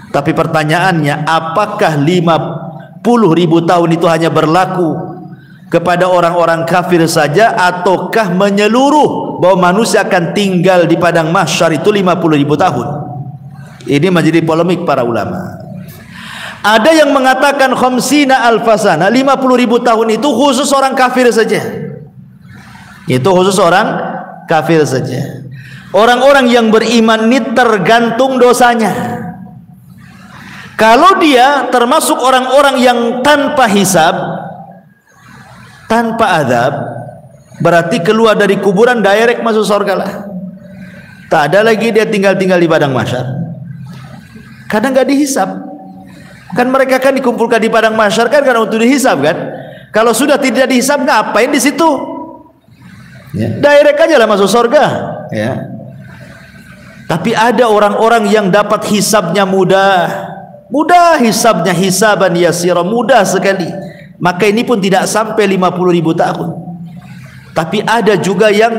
Tapi pertanyaannya, apakah 50.000 tahun itu hanya berlaku kepada orang-orang kafir saja, ataukah menyeluruh bahwa manusia akan tinggal di padang mahsyar itu 50.000 tahun? Ini menjadi polemik para ulama. Ada yang mengatakan khamsina alfasana, 50.000 tahun itu khusus orang kafir saja. Itu khusus orang kafir saja. Orang-orang yang beriman ini tergantung dosanya. Kalau dia termasuk orang-orang yang tanpa hisab, tanpa azab, berarti keluar dari kuburan direct masuk surga lah. Tak ada lagi dia tinggal-tinggal di padang mahsyar. Kadang nggak dihisab. Kan mereka kan dikumpulkan di padang mahsyar kan karena untuk dihisab kan. Kalau sudah tidak dihisab, ngapain di situ? Ya, direct aja lah masuk surga. Ya. Tapi ada orang-orang yang dapat hisabnya mudah. Mudah hisabnya, hisaban yasira, mudah sekali. Maka ini pun tidak sampai 50.000 tahun. Tapi ada juga yang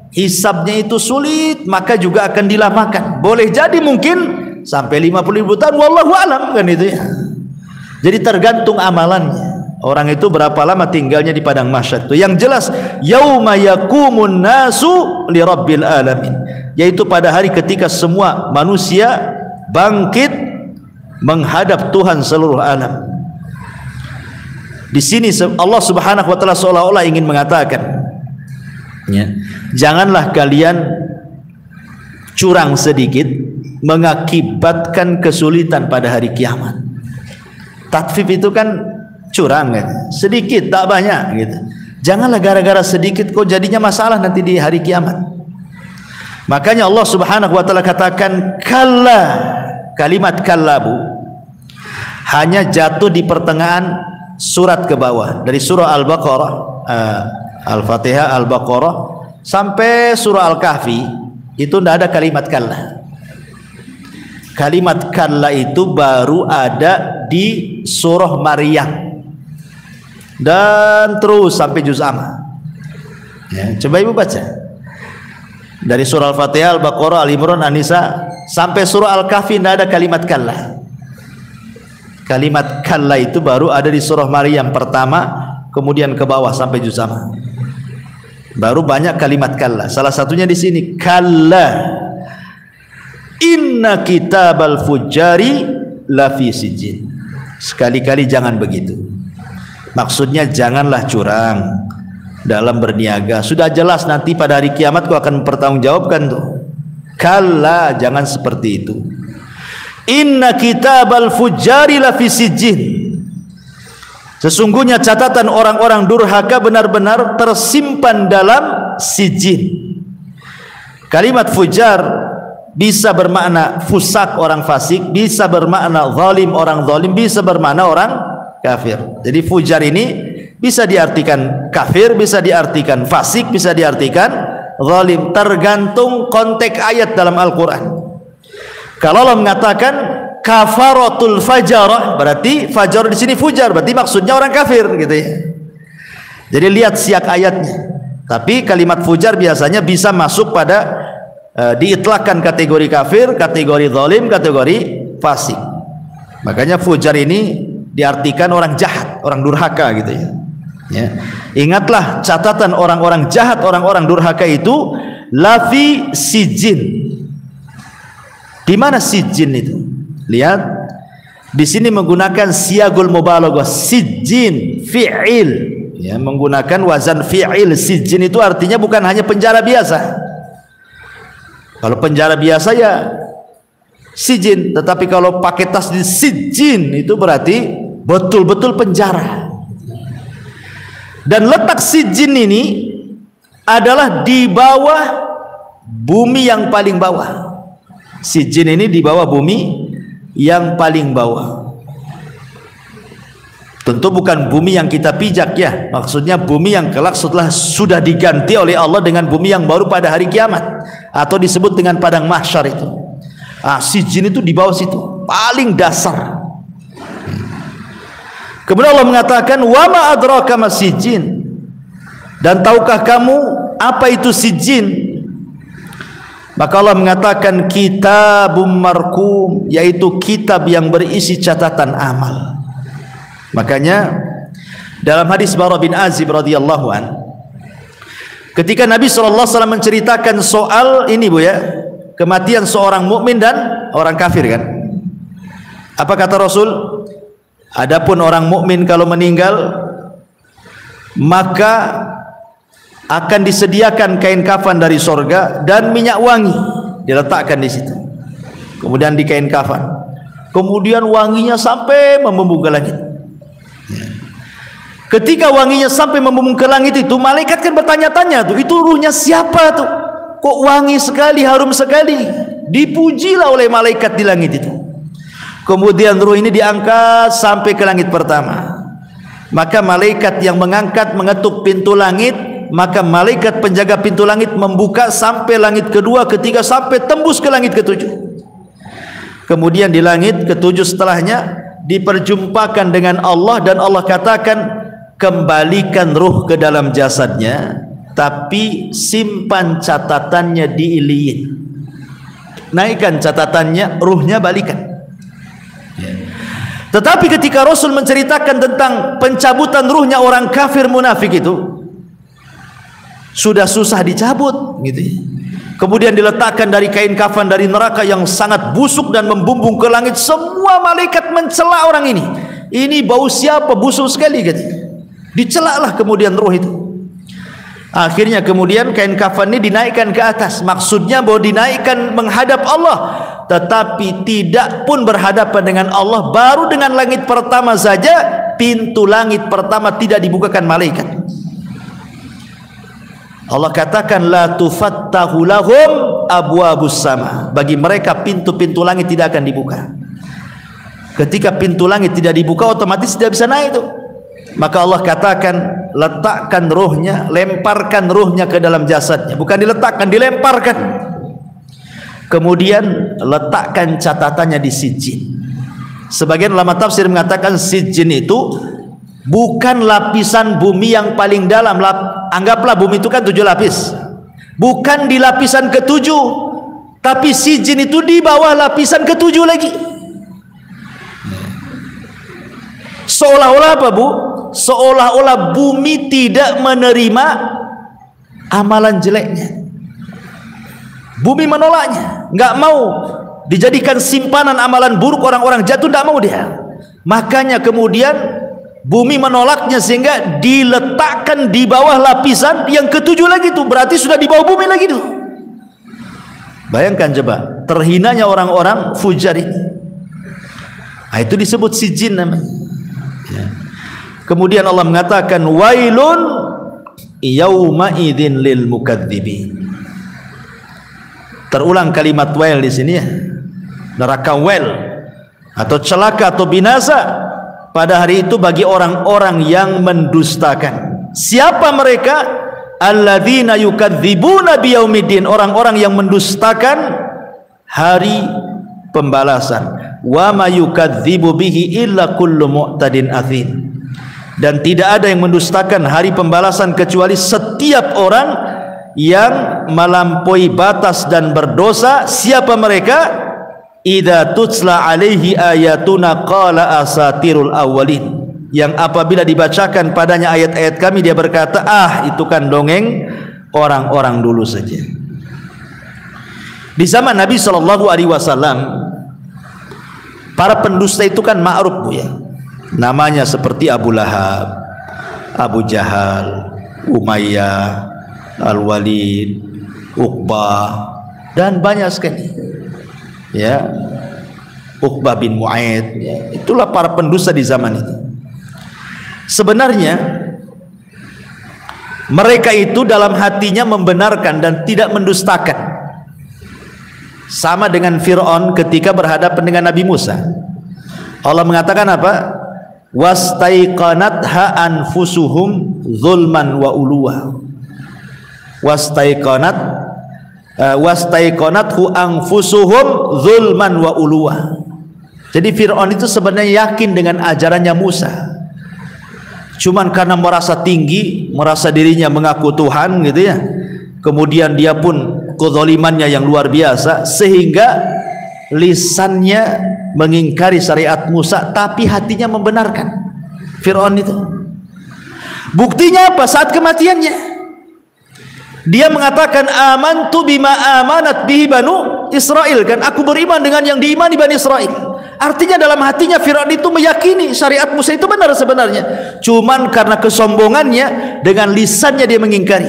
hisabnya itu sulit, maka juga akan dilamakan. Boleh jadi mungkin sampai 50.000 tahun, wallahu alam kan itu ya. Jadi tergantung amalannya. Orang itu berapa lama tinggalnya di padang mahsyar itu. Yang jelas, yauma yaqumun nasu li rabbil alamin, yaitu pada hari ketika semua manusia bangkit menghadap Tuhan seluruh alam. Di sini Allah Subhanahu wa taala seolah-olah ingin mengatakan, ya, janganlah kalian curang sedikit mengakibatkan kesulitan pada hari kiamat. Tatfif itu kan curang kan? Sedikit tak banyak gitu. Janganlah gara-gara sedikit kok jadinya masalah nanti di hari kiamat. Makanya Allah Subhanahu wa taala katakan kalla. Kalimat kallabu hanya jatuh di pertengahan surat ke bawah, dari surah Al-Baqarah, Al-Fatihah, Al-Baqarah sampai surah Al-Kahfi itu tidak ada kalimat kalla. Kalimat kalla itu baru ada di surah Maryam dan terus sampai juz amma. Ya, coba ibu baca dari surah Al-Fatihah, Al-Baqarah, Al-Imran, An-Nisa sampai surah Al-Kahfi tidak ada kalimat kalla. Kalimat kalla itu baru ada di surah Maryam pertama, kemudian ke bawah sampai juz amma. Baru banyak kalimat kalla. Salah satunya di sini kalla inna kitabal fujari lafi sijin. Sekali-kali jangan begitu. Maksudnya janganlah curang dalam berniaga. Sudah jelas nanti pada hari kiamat kau akan mempertanggungjawabkan tuh. Kalla, jangan seperti itu. Inna kitabal fujari lafi sijin. Sesungguhnya catatan orang-orang durhaka benar-benar tersimpan dalam sijin. Kalimat fujar bisa bermakna fusak, orang fasik, bisa bermakna zalim, orang zalim, bisa bermakna orang kafir. Jadi fujar ini bisa diartikan kafir, bisa diartikan fasik, bisa diartikan zalim, tergantung konteks ayat dalam Al-Quran. Kalau Allah mengatakan kafaratul fajarah, berarti fajar di sini fujar, berarti maksudnya orang kafir gitu ya. Jadi lihat siak ayatnya. Tapi kalimat fujar biasanya bisa masuk pada diitlakkan kategori kafir, kategori zalim, kategori fasik. Makanya fujar ini diartikan orang jahat, orang durhaka gitu ya. Ya. Ingatlah catatan orang-orang jahat, orang-orang durhaka itu lafi sijin. Di mana sijin itu? Lihat di sini menggunakan siagul mubalaghah, sijin fi'il, ya, menggunakan wazan fi'il. Sijin itu artinya bukan hanya penjara biasa. Kalau penjara biasa ya sijin, tetapi kalau pakai tasdid sijin itu berarti betul-betul penjara. Dan letak sijin ini adalah di bawah bumi yang paling bawah. Sijin ini di bawah bumi yang paling bawah. Tentu bukan bumi yang kita pijak ya, maksudnya bumi yang kelak setelah sudah diganti oleh Allah dengan bumi yang baru pada hari kiamat, atau disebut dengan padang mahsyar itu. Sijin itu di bawah situ, paling dasar. Kemudian Allah mengatakan, wa ma adraka ma sijin, dan tahukah kamu apa itu sijin? Maka Allah mengatakan, kitabum marqum, yaitu kitab yang berisi catatan amal. Makanya dalam hadis Bara bin Azib radhiyallahu an, ketika Nabi SAW menceritakan soal ini Bu ya, kematian seorang mukmin dan orang kafir kan, apa kata Rasul? Adapun orang mukmin kalau meninggal, maka akan disediakan kain kafan dari sorga dan minyak wangi diletakkan di situ. Kemudian di kain kafan, kemudian wanginya sampai membumbung ke langit. Ketika wanginya sampai membumbung ke langit itu, malaikat kan bertanya-tanya tuh, itu ruhnya siapa tuh? Kok wangi sekali, harum sekali? Dipujilah oleh malaikat di langit itu. Kemudian ruh ini diangkat sampai ke langit pertama. Maka malaikat yang mengangkat mengetuk pintu langit, maka malaikat penjaga pintu langit membuka sampai langit kedua, ketiga, sampai tembus ke langit ketujuh. Kemudian di langit ketujuh setelahnya diperjumpakan dengan Allah, dan Allah katakan, kembalikan ruh ke dalam jasadnya, tapi simpan catatannya di Iliyin. Naikkan catatannya, ruhnya balikan. Tetapi ketika Rasul menceritakan tentang pencabutan ruhnya orang kafir munafik itu, sudah susah dicabut gitu ya. Kemudian diletakkan dari kain kafan dari neraka yang sangat busuk dan membumbung ke langit. Semua malaikat mencela orang ini. Ini bau siapa, busuk sekali gitu. Dicelaklah kemudian ruh itu. Akhirnya kemudian kain kafan ini dinaikkan ke atas. Maksudnya bahwa dinaikkan menghadap Allah, tetapi tidak pun berhadapan dengan Allah. Baru dengan langit pertama saja, pintu langit pertama tidak dibukakan malaikat. Allah katakan, la tufattahu lahum abwabus sama. Bagi mereka pintu-pintu langit tidak akan dibuka. Ketika pintu langit tidak dibuka, otomatis tidak bisa naik itu. Maka Allah katakan, letakkan ruhnya, lemparkan ruhnya ke dalam jasadnya. Bukan diletakkan, dilemparkan. Kemudian letakkan catatannya di sijin. Sebagian ulama tafsir mengatakan sijin itu bukan lapisan bumi yang paling dalam. Anggaplah bumi itu kan 7 lapis. Bukan di lapisan ke-7, tapi sijin itu di bawah lapisan ke-7 lagi. Seolah-olah apa Bu? Seolah-olah bumi tidak menerima amalan jeleknya. Bumi menolaknya, nggak mau dijadikan simpanan amalan buruk orang-orang jatuh, nggak mau dia. Makanya kemudian bumi menolaknya sehingga diletakkan di bawah lapisan yang ke-7 lagi tuh, berarti sudah di bawah bumi lagi tuh. Bayangkan coba, terhinanya orang-orang fujar ini. Nah, itu disebut sijin namanya. Ya. Kemudian Allah mengatakan, wailun yauma idzin lil mukadzibin. Terulang kalimat wail di sini ya. Neraka wail atau celaka atau binasa pada hari itu bagi orang-orang yang mendustakan. Siapa mereka? Alladzina yukadzibuna biyaumiddin, orang-orang yang mendustakan hari pembalasan. Wa ma yukadzibu bihi illa kullu mu'tadin atsin. Dan tidak ada yang mendustakan hari pembalasan kecuali setiap orang yang melampaui batas dan berdosa. Siapa mereka? Idza tutsla alaihi ayatuna qala asatirul awwalin, yang apabila dibacakan padanya ayat-ayat kami dia berkata, itu kan dongeng orang-orang dulu saja. Di zaman Nabi SAW, para pendusta itu kan ma'ruf Bu ya. Namanya seperti Abu Lahab, Abu Jahal, Umayyah, Al-Walid, Uqbah, dan banyak sekali. Ya, Uqbah bin Mu'aid, ya, itulah para pendusta di zaman itu. Sebenarnya mereka itu dalam hatinya membenarkan dan tidak mendustakan. Sama dengan Fir'aun ketika berhadapan dengan Nabi Musa. Allah mengatakan apa? wastaiqanatha anfusuhum zulman wa uluwa. Wastaiqanathu anfusuhum zulman wa uluwa. Jadi Fir'aun itu sebenarnya yakin dengan ajarannya Musa, cuman karena merasa tinggi, merasa dirinya mengaku Tuhan gitu ya, kemudian dia pun kezalimannya yang luar biasa sehingga lisannya mengingkari syariat Musa tapi hatinya membenarkan. Fir'aun itu buktinya apa? Saat kematiannya dia mengatakan amantu bima amanat bihi banu Israel, kan aku beriman dengan yang diimani Bani Israel. Artinya dalam hatinya Fir'aun itu meyakini syariat Musa itu benar sebenarnya, cuman karena kesombongannya dengan lisannya dia mengingkari,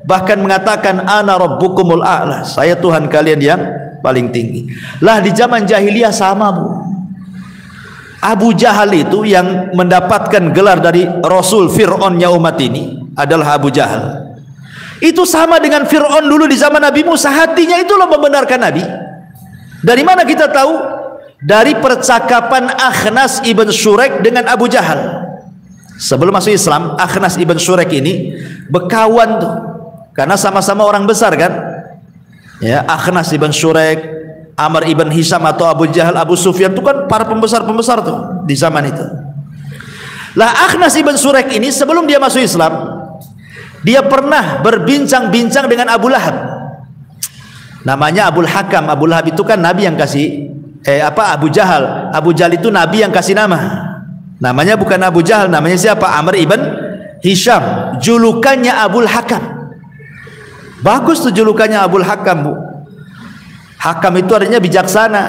bahkan mengatakan ana rabbukumul a'la, saya Tuhan kalian yang paling tinggi. Lah di zaman jahiliyah sama Bu. Abu Jahal itu yang mendapatkan gelar dari Rasul Fir'aunnya umat ini adalah Abu Jahal. Itu sama dengan Fir'aun dulu di zaman Nabi Musa, hatinya itulah membenarkan Nabi. Dari mana kita tahu? Dari percakapan Akhnas ibn Syurek dengan Abu Jahal. Sebelum masuk Islam, Akhnas ibn Syurek ini berkawan tuh, karena sama-sama orang besar kan ya. Akhnas ibn Syurek, Amr ibn Hisham atau Abu Jahal, Abu Sufyan itu kan para pembesar-pembesar tuh di zaman itu. Lah Akhnas ibn Syurek ini sebelum dia masuk Islam, dia pernah berbincang-bincang dengan Abu Lahab. Namanya Abul Hakam. Abu Lahab itu kan Nabi yang kasih Abu Jahal. Abu Jahal itu Nabi yang kasih nama. Namanya bukan Abu Jahal, namanya siapa? Amr ibn Hisham. Julukannya Abul Hakam. Bagus tuh julukannya Abul Hakam Bu. Hakam itu artinya bijaksana,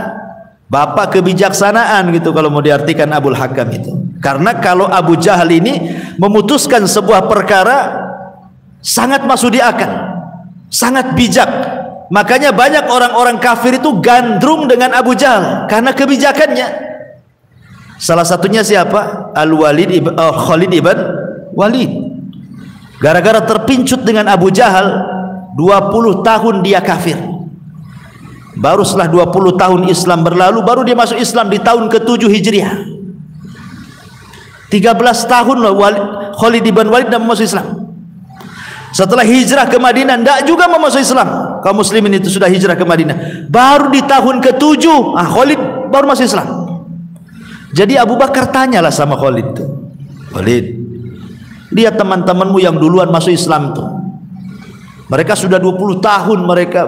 bapak kebijaksanaan gitu kalau mau diartikan Abul Hakam itu. Karena kalau Abu Jahal ini memutuskan sebuah perkara sangat masuk di akal, sangat bijak. Makanya banyak orang-orang kafir itu gandrung dengan Abu Jahal karena kebijakannya. Salah satunya siapa? Khalid ibn Walid. Gara-gara terpincut dengan Abu Jahal, 20 tahun dia kafir. Baru setelah 20 tahun Islam berlalu, baru dia masuk Islam di tahun ke-7 Hijriah. 13 tahun loh Khalid ibn Walid dan masuk Islam. Setelah hijrah ke Madinah tidak juga mau masuk Islam. Kaum muslimin itu sudah hijrah ke Madinah, baru di tahun ke-7 Khalid baru masuk Islam. Jadi Abu Bakar tanyalah sama Khalid tuh, Khalid, lihat teman-temanmu yang duluan masuk Islam tuh, mereka sudah 20 tahun mereka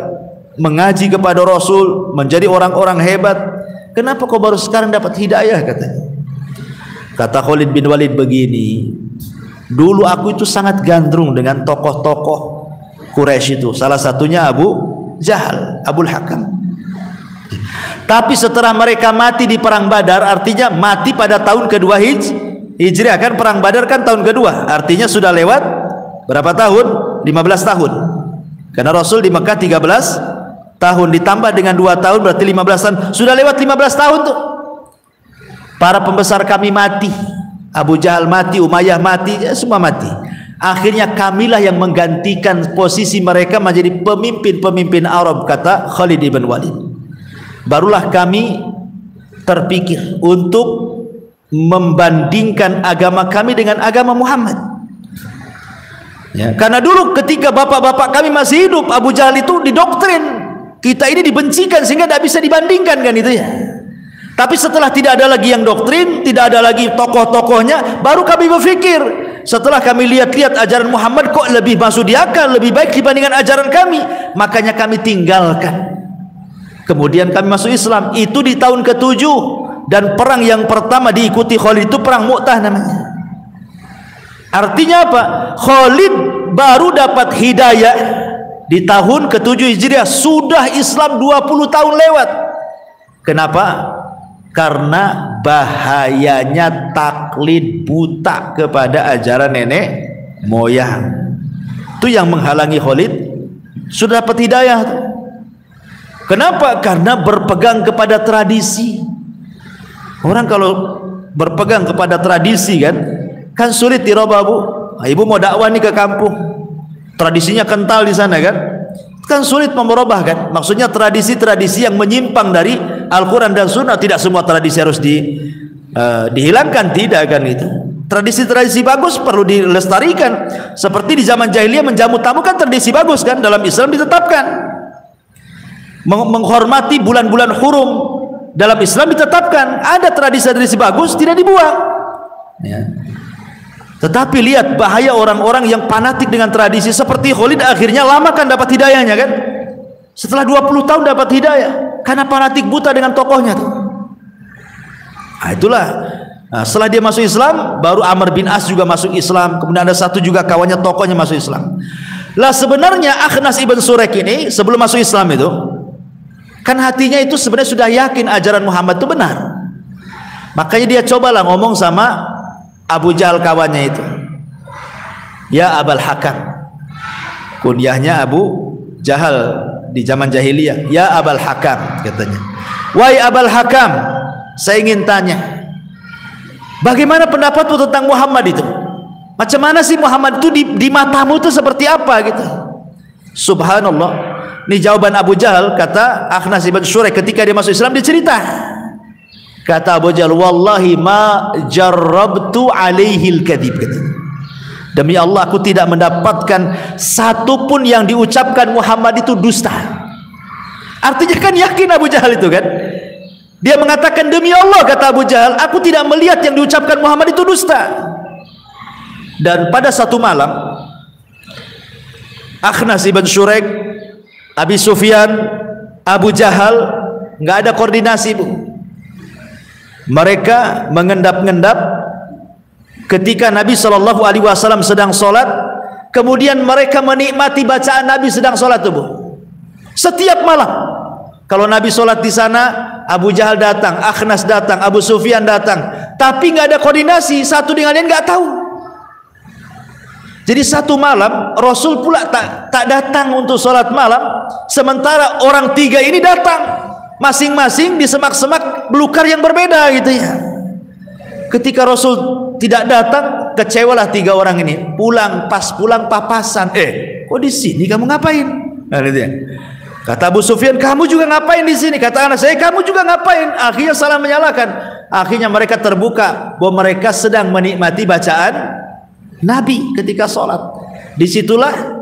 mengaji kepada Rasul, menjadi orang-orang hebat, kenapa kau baru sekarang dapat hidayah? Katanya. Kata Khalid bin Walid begini, dulu aku itu sangat gandrung dengan tokoh-tokoh Quraisy itu, salah satunya Abu Jahal, Abul Hakam. Tapi setelah mereka mati di perang Badar, artinya mati pada tahun kedua Hijriah, kan perang Badar kan tahun kedua, artinya sudah lewat berapa tahun? 15 tahun. Karena Rasul di Mekah 13 tahun ditambah dengan 2 tahun berarti 15 tahun. Sudah lewat 15 tahun tuh. Para pembesar kami mati. Abu Jahal mati, Umayyah mati, ya semua mati. Akhirnya kamilah yang menggantikan posisi mereka menjadi pemimpin-pemimpin Arab, kata Khalid ibn Walid. Barulah kami terpikir untuk membandingkan agama kami dengan agama Muhammad. Ya, karena dulu ketika bapak-bapak kami masih hidup, Abu Jahal itu didoktrin, kita ini dibencikan sehingga tidak bisa dibandingkan kan itu ya. Tapi setelah tidak ada lagi yang doktrin, tidak ada lagi tokoh-tokohnya, baru kami berpikir, setelah kami lihat-lihat ajaran Muhammad kok lebih masuk di akal, lebih baik dibandingkan ajaran kami, makanya kami tinggalkan. Kemudian kami masuk Islam, itu di tahun ke-7, dan perang yang pertama diikuti Khalid itu perang Mu'tah namanya. Artinya apa? Khalid baru dapat hidayah di tahun ke-7 Hijriah, sudah Islam 20 tahun lewat. Kenapa? Karena bahayanya taklid buta kepada ajaran nenek moyang. Itu yang menghalangi Khalid sudah dapat hidayah. Kenapa? Karena berpegang kepada tradisi. Orang kalau berpegang kepada tradisi kan sulit dirubah Bu. Ibu mau dakwah nih ke kampung, tradisinya kental di sana kan sulit merubah kan. Maksudnya tradisi-tradisi yang menyimpang dari Al-Quran dan Sunnah, tidak semua tradisi harus dihilangkan, tidak kan itu. Tradisi-tradisi bagus perlu dilestarikan. Seperti di zaman jahiliyah menjamu tamu kan tradisi bagus kan, dalam Islam ditetapkan. Menghormati bulan-bulan hurum dalam Islam ditetapkan. Ada tradisi-tradisi bagus tidak dibuang. Ya. Tetapi lihat bahaya orang-orang yang fanatik dengan tradisi seperti Khalid, akhirnya lama kan dapat hidayahnya kan. Setelah 20 tahun dapat hidayah karena fanatik buta dengan tokohnya tuh. Nah, itulah. Nah, setelah dia masuk Islam, baru Amr bin As juga masuk Islam. Kemudian ada satu juga kawannya tokohnya masuk Islam. Lah sebenarnya Akhnas ibn Surek ini sebelum masuk Islam itu, kan hatinya itu sebenarnya sudah yakin ajaran Muhammad itu benar. Makanya dia cobalah ngomong sama Abu Jahal kawannya itu. Ya Abul Hakam. Kunyahnya Abu Jahal di zaman jahiliyah. Ya Abul Hakam katanya. Wahai Abul Hakam, saya ingin tanya, bagaimana pendapatmu tentang Muhammad itu? Macam mana sih Muhammad itu di matamu itu seperti apa gitu? Subhanallah. Ini jawaban Abu Jahal, kata Akhnas ibn Surek ketika dia masuk Islam, dia cerita. Kata Abu Jahal, wallahi ma jarrabtu alaihil kadhib. Demi Allah aku tidak mendapatkan satupun yang diucapkan Muhammad itu dusta. Artinya kan yakin Abu Jahal itu kan. Dia mengatakan, demi Allah, kata Abu Jahal, aku tidak melihat yang diucapkan Muhammad itu dusta. Dan pada satu malam, Akhnas ibn Surek, Abi Sufyan, Abu Jahal, nggak ada koordinasi bu. Mereka mengendap-endap ketika Nabi SAW sedang sholat. Kemudian mereka menikmati bacaan Nabi sedang sholat tuh bu. Setiap malam. Kalau Nabi sholat di sana, Abu Jahal datang, Akhnas datang, Abu Sufyan datang, tapi nggak ada koordinasi, satu dengan lain nggak tahu. Jadi satu malam Rasul pula tak datang untuk sholat malam, sementara orang tiga ini datang, masing-masing di semak-semak belukar yang berbeda gitu ya. Ketika Rasul tidak datang, kecewalah tiga orang ini. Pas pulang papasan, kok di sini kamu ngapain? Nah, gitu ya. Kata Abu Sufyan, kamu juga ngapain di sini? Kata anak saya, kamu juga ngapain? Akhirnya salah menyalahkan. Akhirnya mereka terbuka bahwa mereka sedang menikmati bacaan Nabi ketika sholat. Disitulah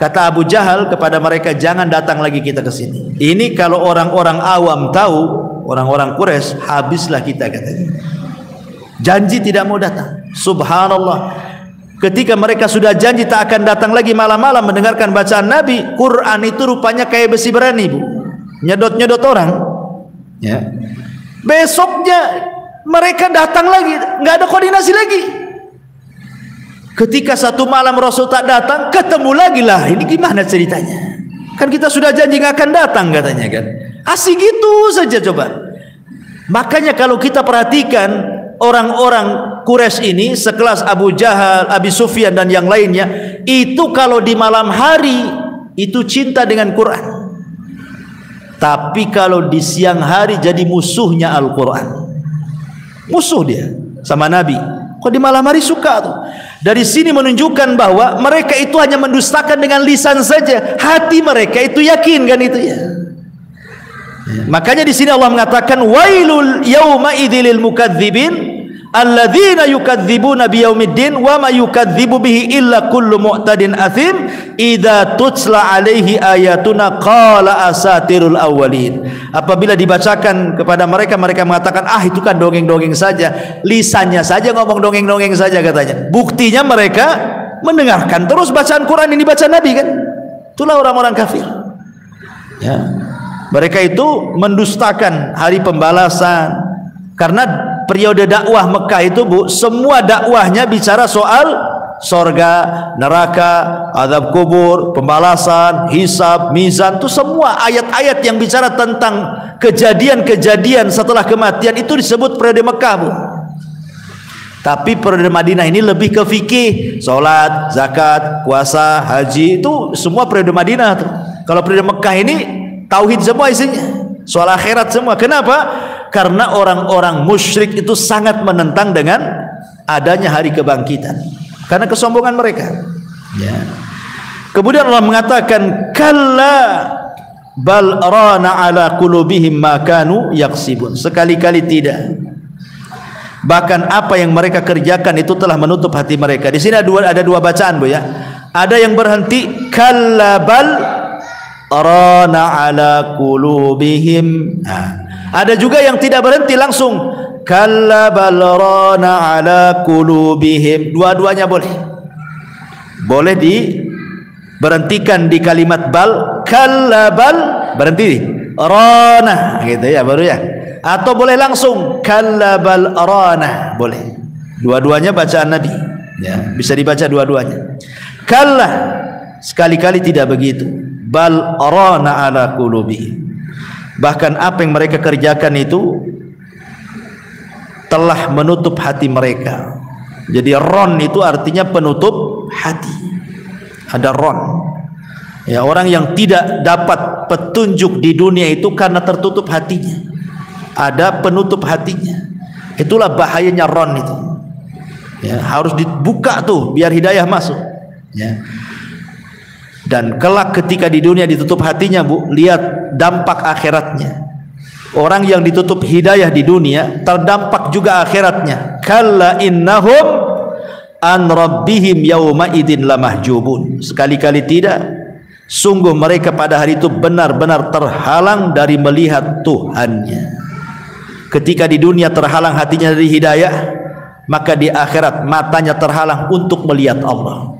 kata Abu Jahal kepada mereka, jangan datang lagi kita ke sini. Ini kalau orang-orang awam tahu, orang-orang Quraisy, habislah kita katanya. Janji tidak mau datang. Subhanallah. Ketika mereka sudah janji tak akan datang lagi malam-malam mendengarkan bacaan Nabi, Quran itu rupanya kayak besi berani bu, nyedot-nyedot orang ya. Besoknya mereka datang lagi, nggak ada koordinasi lagi. Ketika satu malam Rasul tak datang, ketemu lagi lah. Ini gimana ceritanya? Kan kita sudah janji nggak akan datang katanya kan. Asik gitu saja coba. Makanya kalau kita perhatikan orang-orang Quraisy ini sekelas Abu Jahal, Abi Sufyan dan yang lainnya, itu kalau di malam hari itu cinta dengan Quran, tapi kalau di siang hari jadi musuhnya Al-Quran. Musuh dia sama Nabi. Kok di malam hari suka tuh? Dari sini menunjukkan bahwa mereka itu hanya mendustakan dengan lisan saja, hati mereka itu yakin kan itu ya. Makanya di sini Allah mengatakan, wailul yauma idzil mukadzibin alladzina yukadzibuna biyaumiddin wa ma yukadzibu bihi illa kullu mu'tadin athim idza tutsla alaihi ayatuna qala asatirul awwalin. Apabila dibacakan kepada mereka, mereka mengatakan, itu kan dongeng-dongeng saja, lisannya saja ngomong dongeng-dongeng saja katanya. Buktinya mereka mendengarkan terus bacaan Quran ini, baca Nabi kan. Itulah orang-orang kafir ya. Mereka itu mendustakan hari pembalasan. Karena periode dakwah Mekah itu bu, semua dakwahnya bicara soal sorga, neraka, azab kubur, pembalasan, hisab, mizan. Itu semua ayat-ayat yang bicara tentang kejadian-kejadian setelah kematian itu disebut periode Mekah bu. Tapi periode Madinah ini lebih ke fikih, sholat, zakat, puasa, haji, itu semua periode Madinah tuh. Kalau periode Mekah ini tauhid semua isinya, soal akhirat semua. Kenapa? Karena orang-orang musyrik itu sangat menentang dengan adanya hari kebangkitan, karena kesombongan mereka ya. Kemudian Allah mengatakan, kalla bal rana ala qulubihim ma kanu yaksibun. Sekali-kali tidak. bahkan apa yang mereka kerjakan itu telah menutup hati mereka. Di sini ada dua bacaan, Bu ya. Ada yang berhenti kallabal rana ala qulubihim. Ada juga yang tidak berhenti, langsung kallabal rana ala qulubihim. Dua-duanya boleh. Boleh diberhentikan di kalimat bal, kallabal berhenti rana gitu ya, baru ya. Atau boleh langsung kallabal rana, boleh. Dua-duanya bacaan Nabi ya, bisa dibaca dua-duanya. Kalla sekali-kali tidak begitu, bal rana ala qulubihim. Bahkan apa yang mereka kerjakan itu telah menutup hati mereka. Jadi ron itu artinya penutup hati. Ada ron ya, orang yang tidak dapat petunjuk di dunia itu karena tertutup hatinya, ada penutup hatinya. Itulah bahayanya ron itu ya, harus dibuka tuh biar hidayah masuk ya. Dan kelak ketika di dunia ditutup hatinya, Bu, lihat dampak akhiratnya. Orang yang ditutup hidayah di dunia terdampak juga akhiratnya. Kalla innahum an rabbihim yauma idin lamahjubun. Sekali-kali tidak, sungguh mereka pada hari itu benar-benar terhalang dari melihat Tuhannya. Ketika di dunia terhalang hatinya dari hidayah, maka di akhirat matanya terhalang untuk melihat Allah.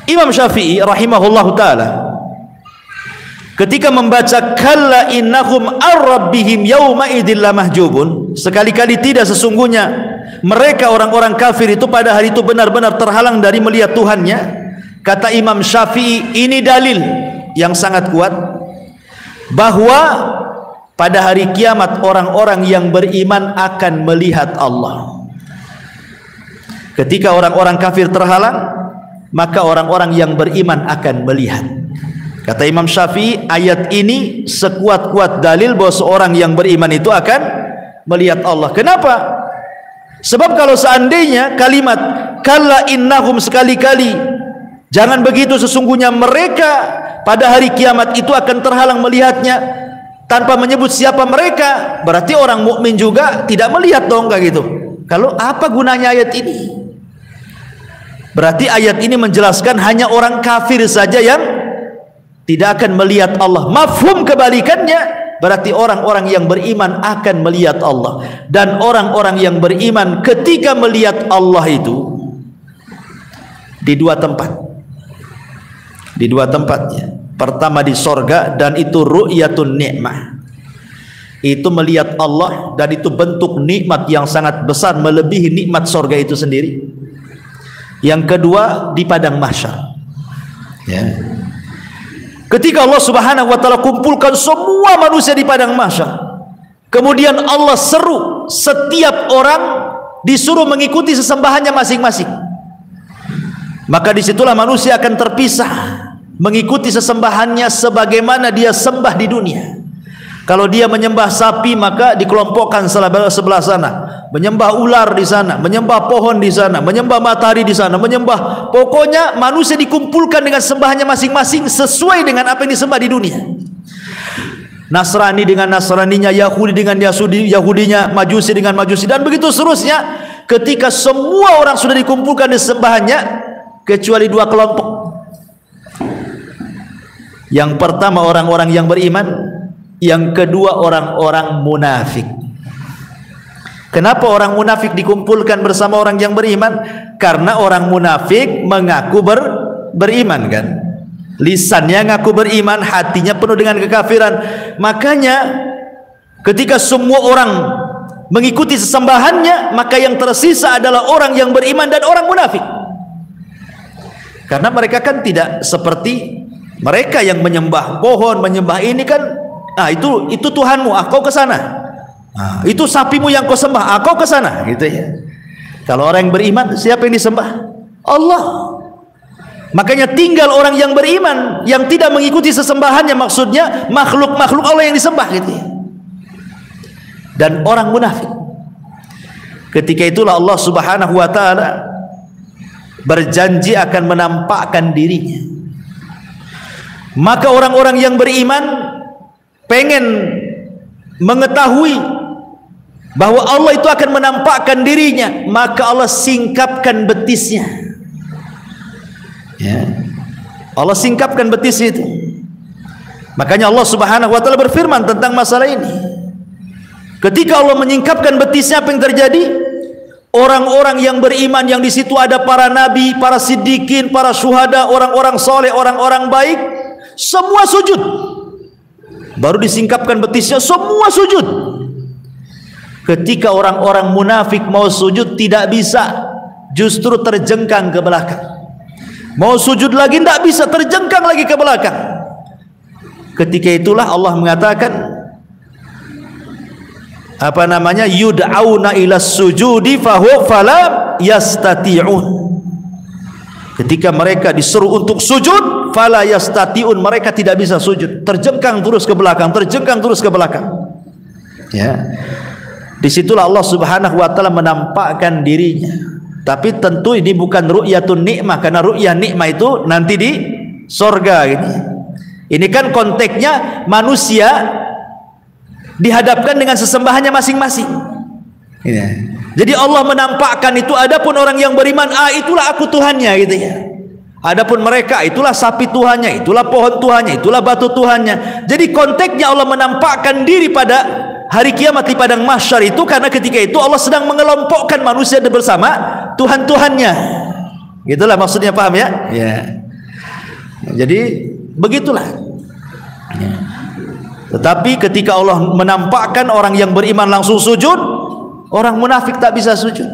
Imam Syafi'i rahimahullahu ta'ala ketika membaca kalla innahum ar-rabbihim yawma idil lamahjubun, sekali-kali tidak, sesungguhnya mereka orang-orang kafir itu pada hari itu benar-benar terhalang dari melihat Tuhannya. Kata Imam Syafi'i, ini dalil yang sangat kuat bahwa pada hari kiamat orang-orang yang beriman akan melihat Allah. Ketika orang-orang kafir terhalang, maka orang-orang yang beriman akan melihat. Kata Imam Syafi'i, ayat ini sekuat-kuat dalil bahwa seorang yang beriman itu akan melihat Allah. Kenapa? Sebab kalau seandainya kalimat kalla innahum, sekali-kali jangan begitu, sesungguhnya mereka pada hari kiamat itu akan terhalang melihatnya, tanpa menyebut siapa mereka, berarti orang mukmin juga tidak melihat dong, kayak gitu. Kalau apa gunanya ayat ini? Berarti ayat ini menjelaskan hanya orang kafir saja yang tidak akan melihat Allah. Mafhum kebalikannya, berarti orang-orang yang beriman akan melihat Allah. Dan orang-orang yang beriman ketika melihat Allah itu di dua tempat. Di dua tempatnya. Pertama di sorga, dan itu ru'yatun ni'mah. Itu melihat Allah, dan itu bentuk nikmat yang sangat besar, melebihi nikmat sorga itu sendiri. Yang kedua di padang mahsyar ya. Ketika Allah Subhanahu wa ta'ala kumpulkan semua manusia di padang mahsyar, kemudian Allah seru setiap orang disuruh mengikuti sesembahannya masing-masing, maka disitulah manusia akan terpisah mengikuti sesembahannya sebagaimana dia sembah di dunia. Kalau dia menyembah sapi, maka dikelompokkan sebelah sana, menyembah ular di sana, menyembah pohon di sana, menyembah matahari di sana, menyembah, pokoknya manusia dikumpulkan dengan sembahannya masing-masing sesuai dengan apa yang disembah di dunia. Nasrani dengan Nasraninya, Yahudi dengan Yahudinya, Majusi dengan Majusi, dan begitu seterusnya. Ketika semua orang sudah dikumpulkan di sembahannya, kecuali dua kelompok. Yang pertama orang-orang yang beriman, yang kedua orang-orang munafik. Kenapa orang munafik dikumpulkan bersama orang yang beriman? Karena orang munafik mengaku beriman kan, lisannya ngaku beriman, hatinya penuh dengan kekafiran. Makanya ketika semua orang mengikuti sesembahannya, maka yang tersisa adalah orang yang beriman dan orang munafik. Karena mereka kan tidak seperti mereka yang menyembah pohon, menyembah ini kan, itu Tuhanmu, kau ke sana. Itu sapimu yang kau sembah, kau ke sana, gitu ya. Kalau orang yang beriman, siapa yang disembah? Allah. Makanya tinggal orang yang beriman yang tidak mengikuti sesembahannya, maksudnya makhluk-makhluk Allah yang disembah, gitu ya. Dan orang munafik. Ketika itulah Allah Subhanahu wa ta'ala berjanji akan menampakkan dirinya. Maka orang-orang yang beriman pengen mengetahui bahwa Allah itu akan menampakkan dirinya, maka Allah singkapkan betisnya. Ya. Allah singkapkan betis itu. Makanya Allah Subhanahu wa taala berfirman tentang masalah ini. Ketika Allah menyingkapkan betisnya, apa yang terjadi? Orang-orang yang beriman yang di situ ada para nabi, para siddiqin, para syuhada, orang-orang soleh, orang-orang baik, semua sujud. Baru disingkapkan betisnya, semua sujud. Ketika orang-orang munafik mau sujud tidak bisa, justru terjengkang ke belakang. Mau sujud lagi tidak bisa, terjengkang lagi ke belakang. Ketika itulah Allah mengatakan apa namanya, yud'auna ila sujudi fala yastati'un. Ketika mereka disuruh untuk sujud, fala yastati'un, mereka tidak bisa sujud, terjengkang terus ke belakang, terjengkang terus ke belakang. Ya. Disitulah Allah Subhanahu wa taala menampakkan dirinya. Tapi tentu ini bukan ru'yatun nikmah, karena ru'yah nikmah itu nanti di sorga ini. Ini kan konteksnya manusia dihadapkan dengan sesembahannya masing-masing. Ya. Jadi Allah menampakkan itu, adapun orang yang beriman, itulah aku Tuhannya gitu ya. Adapun mereka, itulah sapi Tuhannya, itulah pohon Tuhannya, itulah batu Tuhannya. Jadi konteksnya Allah menampakkan diri pada hari kiamat di padang mahsyar itu, karena ketika itu Allah sedang mengelompokkan manusia bersama Tuhan-Tuhannya. Gitulah maksudnya, paham ya? Ya. Jadi begitulah. Ya. Tetapi ketika Allah menampakkan orang yang beriman langsung sujud, orang munafik tak bisa sujud.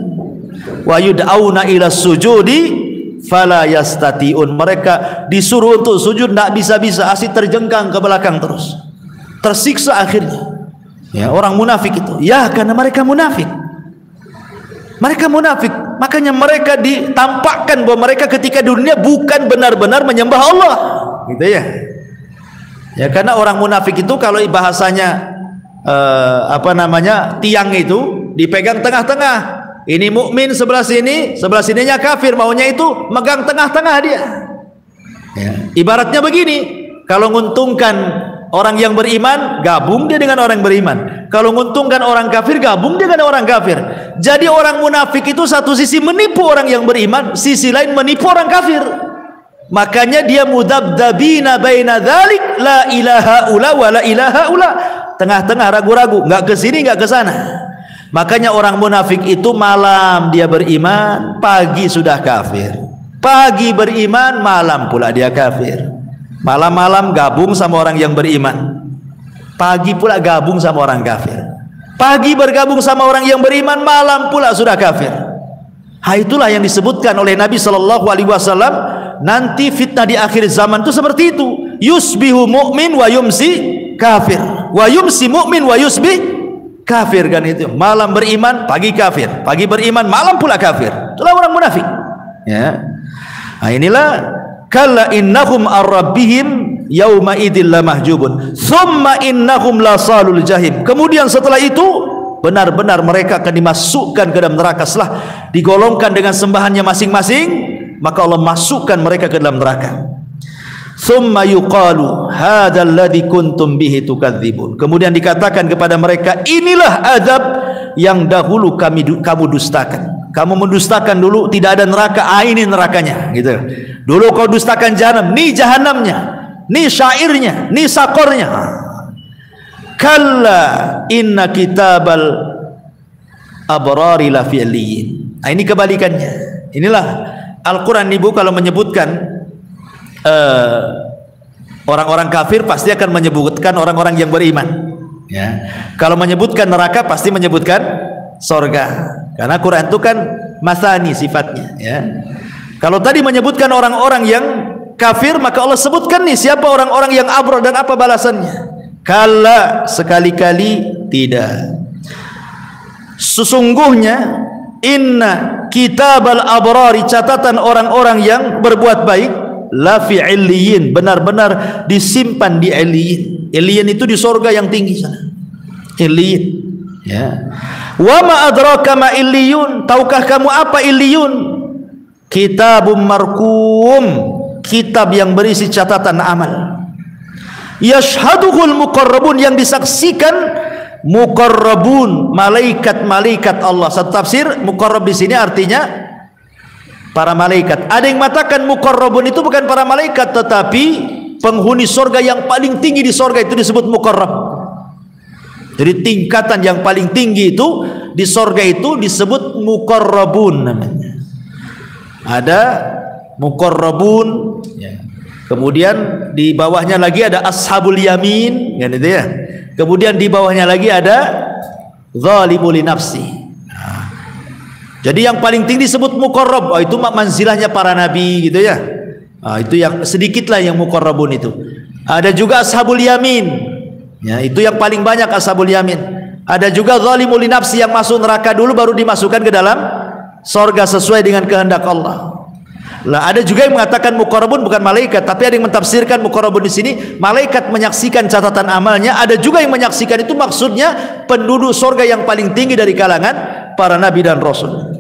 Wa yud'auna ila sujudi fala yastati'un. Mereka disuruh untuk sujud tidak bisa-bisa, asyik terjengkang ke belakang terus. Tersiksa akhirnya. Ya, orang munafik itu. Ya, karena mereka munafik. Mereka munafik, makanya mereka ditampakkan bahwa mereka ketika dunia bukan benar-benar menyembah Allah. Gitu ya. Ya, karena orang munafik itu kalau bahasanya apa namanya, tiang itu dipegang tengah-tengah. Ini mukmin sebelah sininya kafir, maunya itu megang tengah-tengah dia. Ya. Ibaratnya begini, kalau menguntungkan orang yang beriman, gabung dia dengan orang beriman. Kalau menguntungkan orang kafir, gabung dia dengan orang kafir. Jadi orang munafik itu satu sisi menipu orang yang beriman, sisi lain menipu orang kafir. Makanya dia mudabdabina baina dzalik, la ilaha ula wa la ilaha ula. Tengah-tengah ragu-ragu, enggak ke sini enggak ke sana. Makanya orang munafik itu malam dia beriman, pagi sudah kafir. Pagi beriman, malam pula dia kafir. Malam-malam gabung sama orang yang beriman, pagi pula gabung sama orang kafir. Pagi bergabung sama orang yang beriman, malam pula sudah kafir. Itulah yang disebutkan oleh Nabi sallallahu alaihi wasallam, nanti fitnah di akhir zaman itu seperti itu. Yusbihu mu'min wa yumsi kafir, wa yumsi mu'min wa yusbih kafir, kan itu. Malam beriman, pagi kafir. Pagi beriman, malam pula kafir. Itulah orang munafik. Ya. Nah, inilah kalla innahum ar-rabbihim yauma idzil lamahjubun thumma innahum lasalul jahim. Kemudian setelah itu benar-benar mereka akan dimasukkan ke dalam neraka. Setelah digolongkan dengan sembahannya masing-masing, maka Allah masukkan mereka ke dalam neraka. Thumma yuqalu hadzal ladzi kuntum bihi tukadzibun. Kemudian dikatakan kepada mereka, inilah azab yang dahulu kamu dustakan. Kamu mendustakan dulu tidak ada neraka, ini nerakanya gitu. Dulu kau dustakan jahanam, nih jahanamnya, nih syairnya, nih sakornya. Kalla inna kitabal abrari lafi illiyin. Nah, ini kebalikannya. Inilah Al-Quran ibu kalau menyebutkan orang-orang kafir pasti akan menyebutkan orang-orang yang beriman. Ya. Kalau menyebutkan neraka pasti menyebutkan sorga. Karena Quran itu kan masani sifatnya. Ya. Kalau tadi menyebutkan orang-orang yang kafir, maka Allah sebutkan nih siapa orang-orang yang abrar dan apa balasannya. Kala, sekali-kali tidak. Sesungguhnya inna kitabal abrari, catatan orang-orang yang berbuat baik, lafi illiyin, benar-benar disimpan di illiyin. Illiyin itu di surga yang tinggi sana. Illiyin. Ya. Wa ma adraka ma illiyun, tahukah kamu apa illiyun? Kitabum marqum, kitab yang berisi catatan amal. Yashhaduhul muqarrabun, yang disaksikan muqarrabun, malaikat-malaikat Allah. Satu tafsir muqarrab di sini artinya para malaikat. Ada yang mengatakan muqarrabun itu bukan para malaikat, tetapi penghuni surga yang paling tinggi di surga itu disebut muqarrab. Jadi tingkatan yang paling tinggi itu di surga itu disebut muqarrabun namanya. Ada muqarrabun, ya. Kemudian di bawahnya lagi ada ashabul yamin, kan itu ya. Kemudian di bawahnya lagi ada zalimul li nafsi. Nah, jadi yang paling tinggi disebut muqarrab. Oh, itu manzilahnya para nabi gitu ya. Nah, itu yang sedikitlah yang muqarrabun itu. Ada juga ashabul yamin. Ya, itu yang paling banyak ashabul yamin. Ada juga zalimul li nafsi yang masuk neraka dulu baru dimasukkan ke dalam surga sesuai dengan kehendak Allah. Lah ada juga yang mengatakan muqarrabun bukan malaikat, tapi ada yang mentafsirkan muqarrabun di sini malaikat menyaksikan catatan amalnya. Ada juga yang menyaksikan itu maksudnya penduduk surga yang paling tinggi dari kalangan para nabi dan rasul.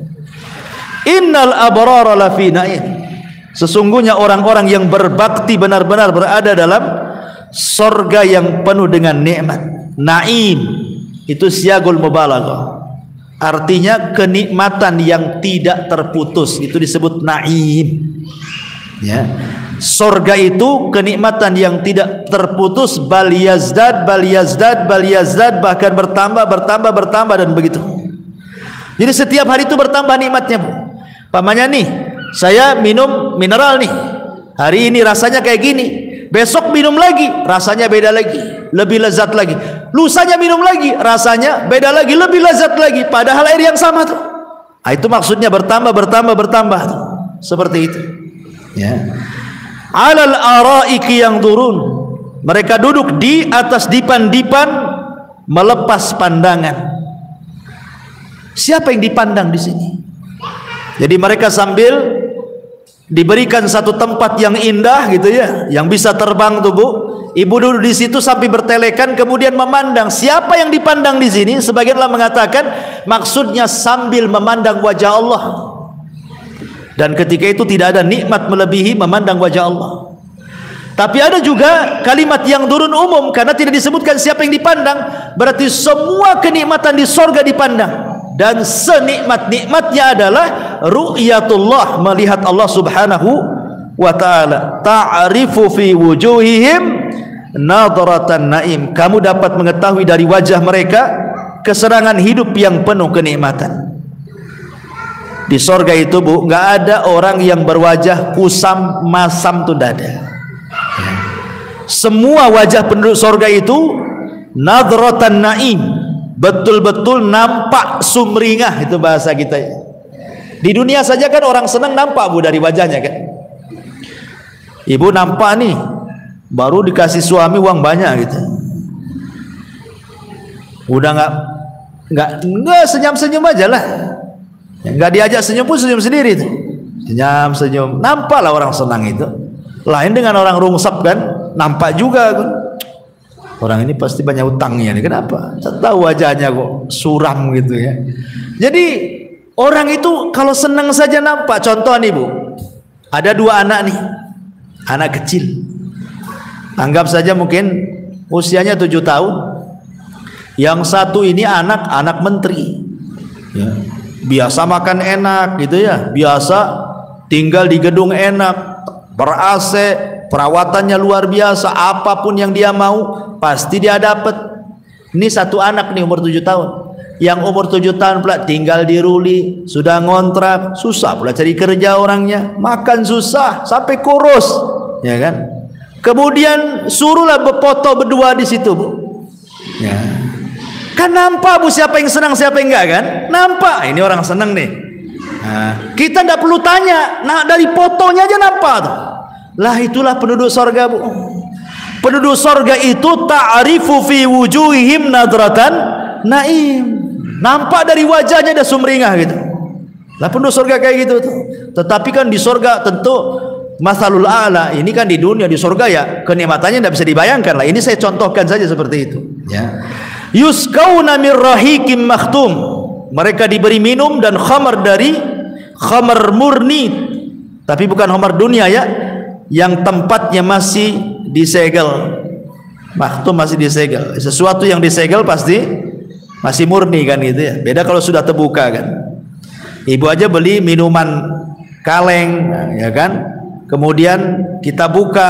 Innal abrara lafi na'im. Sesungguhnya orang-orang yang berbakti benar-benar berada dalam surga yang penuh dengan nikmat. Naim itu siagul mubalaghah. Artinya kenikmatan yang tidak terputus, itu disebut naim. Ya. Surga itu kenikmatan yang tidak terputus, bal yazdad, bahkan bertambah dan begitu. Jadi setiap hari itu bertambah nikmatnya, Bu. Pamannya nih, saya minum mineral nih. Hari ini rasanya kayak gini. Besok minum lagi, rasanya beda lagi, lebih lezat lagi. Lusanya minum lagi, rasanya beda lagi, lebih lezat lagi. Padahal air yang sama tuh. Nah, itu maksudnya bertambah tuh. Seperti itu. Ya. Alal araiki yang turun. Mereka duduk di atas dipan-dipan melepas pandangan. Siapa yang dipandang di sini? Jadi mereka sambil diberikan satu tempat yang indah gitu ya, yang bisa terbang tuh, Bu. Ibu duduk di situ sampai bertelekan kemudian memandang. Siapa yang dipandang di sini? Sebagianlah mengatakan maksudnya sambil memandang wajah Allah. Dan ketika itu tidak ada nikmat melebihi memandang wajah Allah. Tapi ada juga kalimat yang turun umum karena tidak disebutkan siapa yang dipandang. Berarti semua kenikmatan di surga dipandang. Dan senikmat-nikmatnya adalah ru'yatullah, melihat Allah subhanahu wa ta'ala. Ta'rifu fi wujuhihim nadratan naim. Kamu dapat mengetahui dari wajah mereka kesenangan hidup yang penuh kenikmatan. Di surga itu, Bu, nggak ada orang yang berwajah kusam masam, tuh tidak ada. Semua wajah penduduk surga itu nadratan naim, betul-betul nampak sumringah, itu bahasa kita. Di dunia saja kan orang senang nampak, Bu, dari wajahnya kan. Ibu nampak nih, baru dikasih suami uang banyak gitu. Udah nggak senyum-senyum aja lah. Nggak diajak senyum pun senyum sendiri tuh. Senyum, nampaklah orang senang itu. Lain dengan orang rungsep kan, nampak juga kan. Orang ini pasti banyak utangnya nih. Kenapa? Saya tahu wajahnya kok suram gitu ya. Jadi orang itu kalau senang saja nampak. Contoh nih, Bu, ada dua anak nih, anak kecil. Anggap saja mungkin usianya 7 tahun. Yang satu ini anak menteri. Ya. Biasa makan enak gitu ya. Biasa tinggal di gedung enak, ber-AC, perawatannya luar biasa. Apapun yang dia mau pasti dia dapat. Ini satu anak nih umur 7 tahun. Yang umur 7 tahun pula tinggal di Ruli, sudah ngontrak, susah pula cari kerja orangnya, makan susah sampai kurus, ya kan? Kemudian suruhlah berfoto berdua di situ, Bu. Ya. Kan nampak, Bu, siapa yang senang siapa yang enggak kan? Nampak, ini orang senang nih. Nah, kita tidak perlu tanya, nah dari fotonya aja nampak tuh. Lah itulah penduduk surga, Bu. Penduduk surga itu ta'rifu fi wujuhihim nadratan naim. Nampak dari wajahnya ada sumringah gitu. Lah penduduk surga kayak gitu tuh. Tetapi kan di surga tentu masalul a'la. Ini kan di dunia, di surga ya kenikmatannya tidak bisa dibayangkan lah. Ini saya contohkan saja seperti itu. Ya. Yusqauna min rahiqim makhtum. Mereka diberi minum dan khamar dari khamar murni. Tapi bukan khamar dunia ya. Yang tempatnya masih disegel. Makhtum masih disegel. Sesuatu yang disegel pasti masih murni kan gitu ya. Beda kalau sudah terbuka kan. Ibu aja beli minuman kaleng ya kan, kemudian kita buka,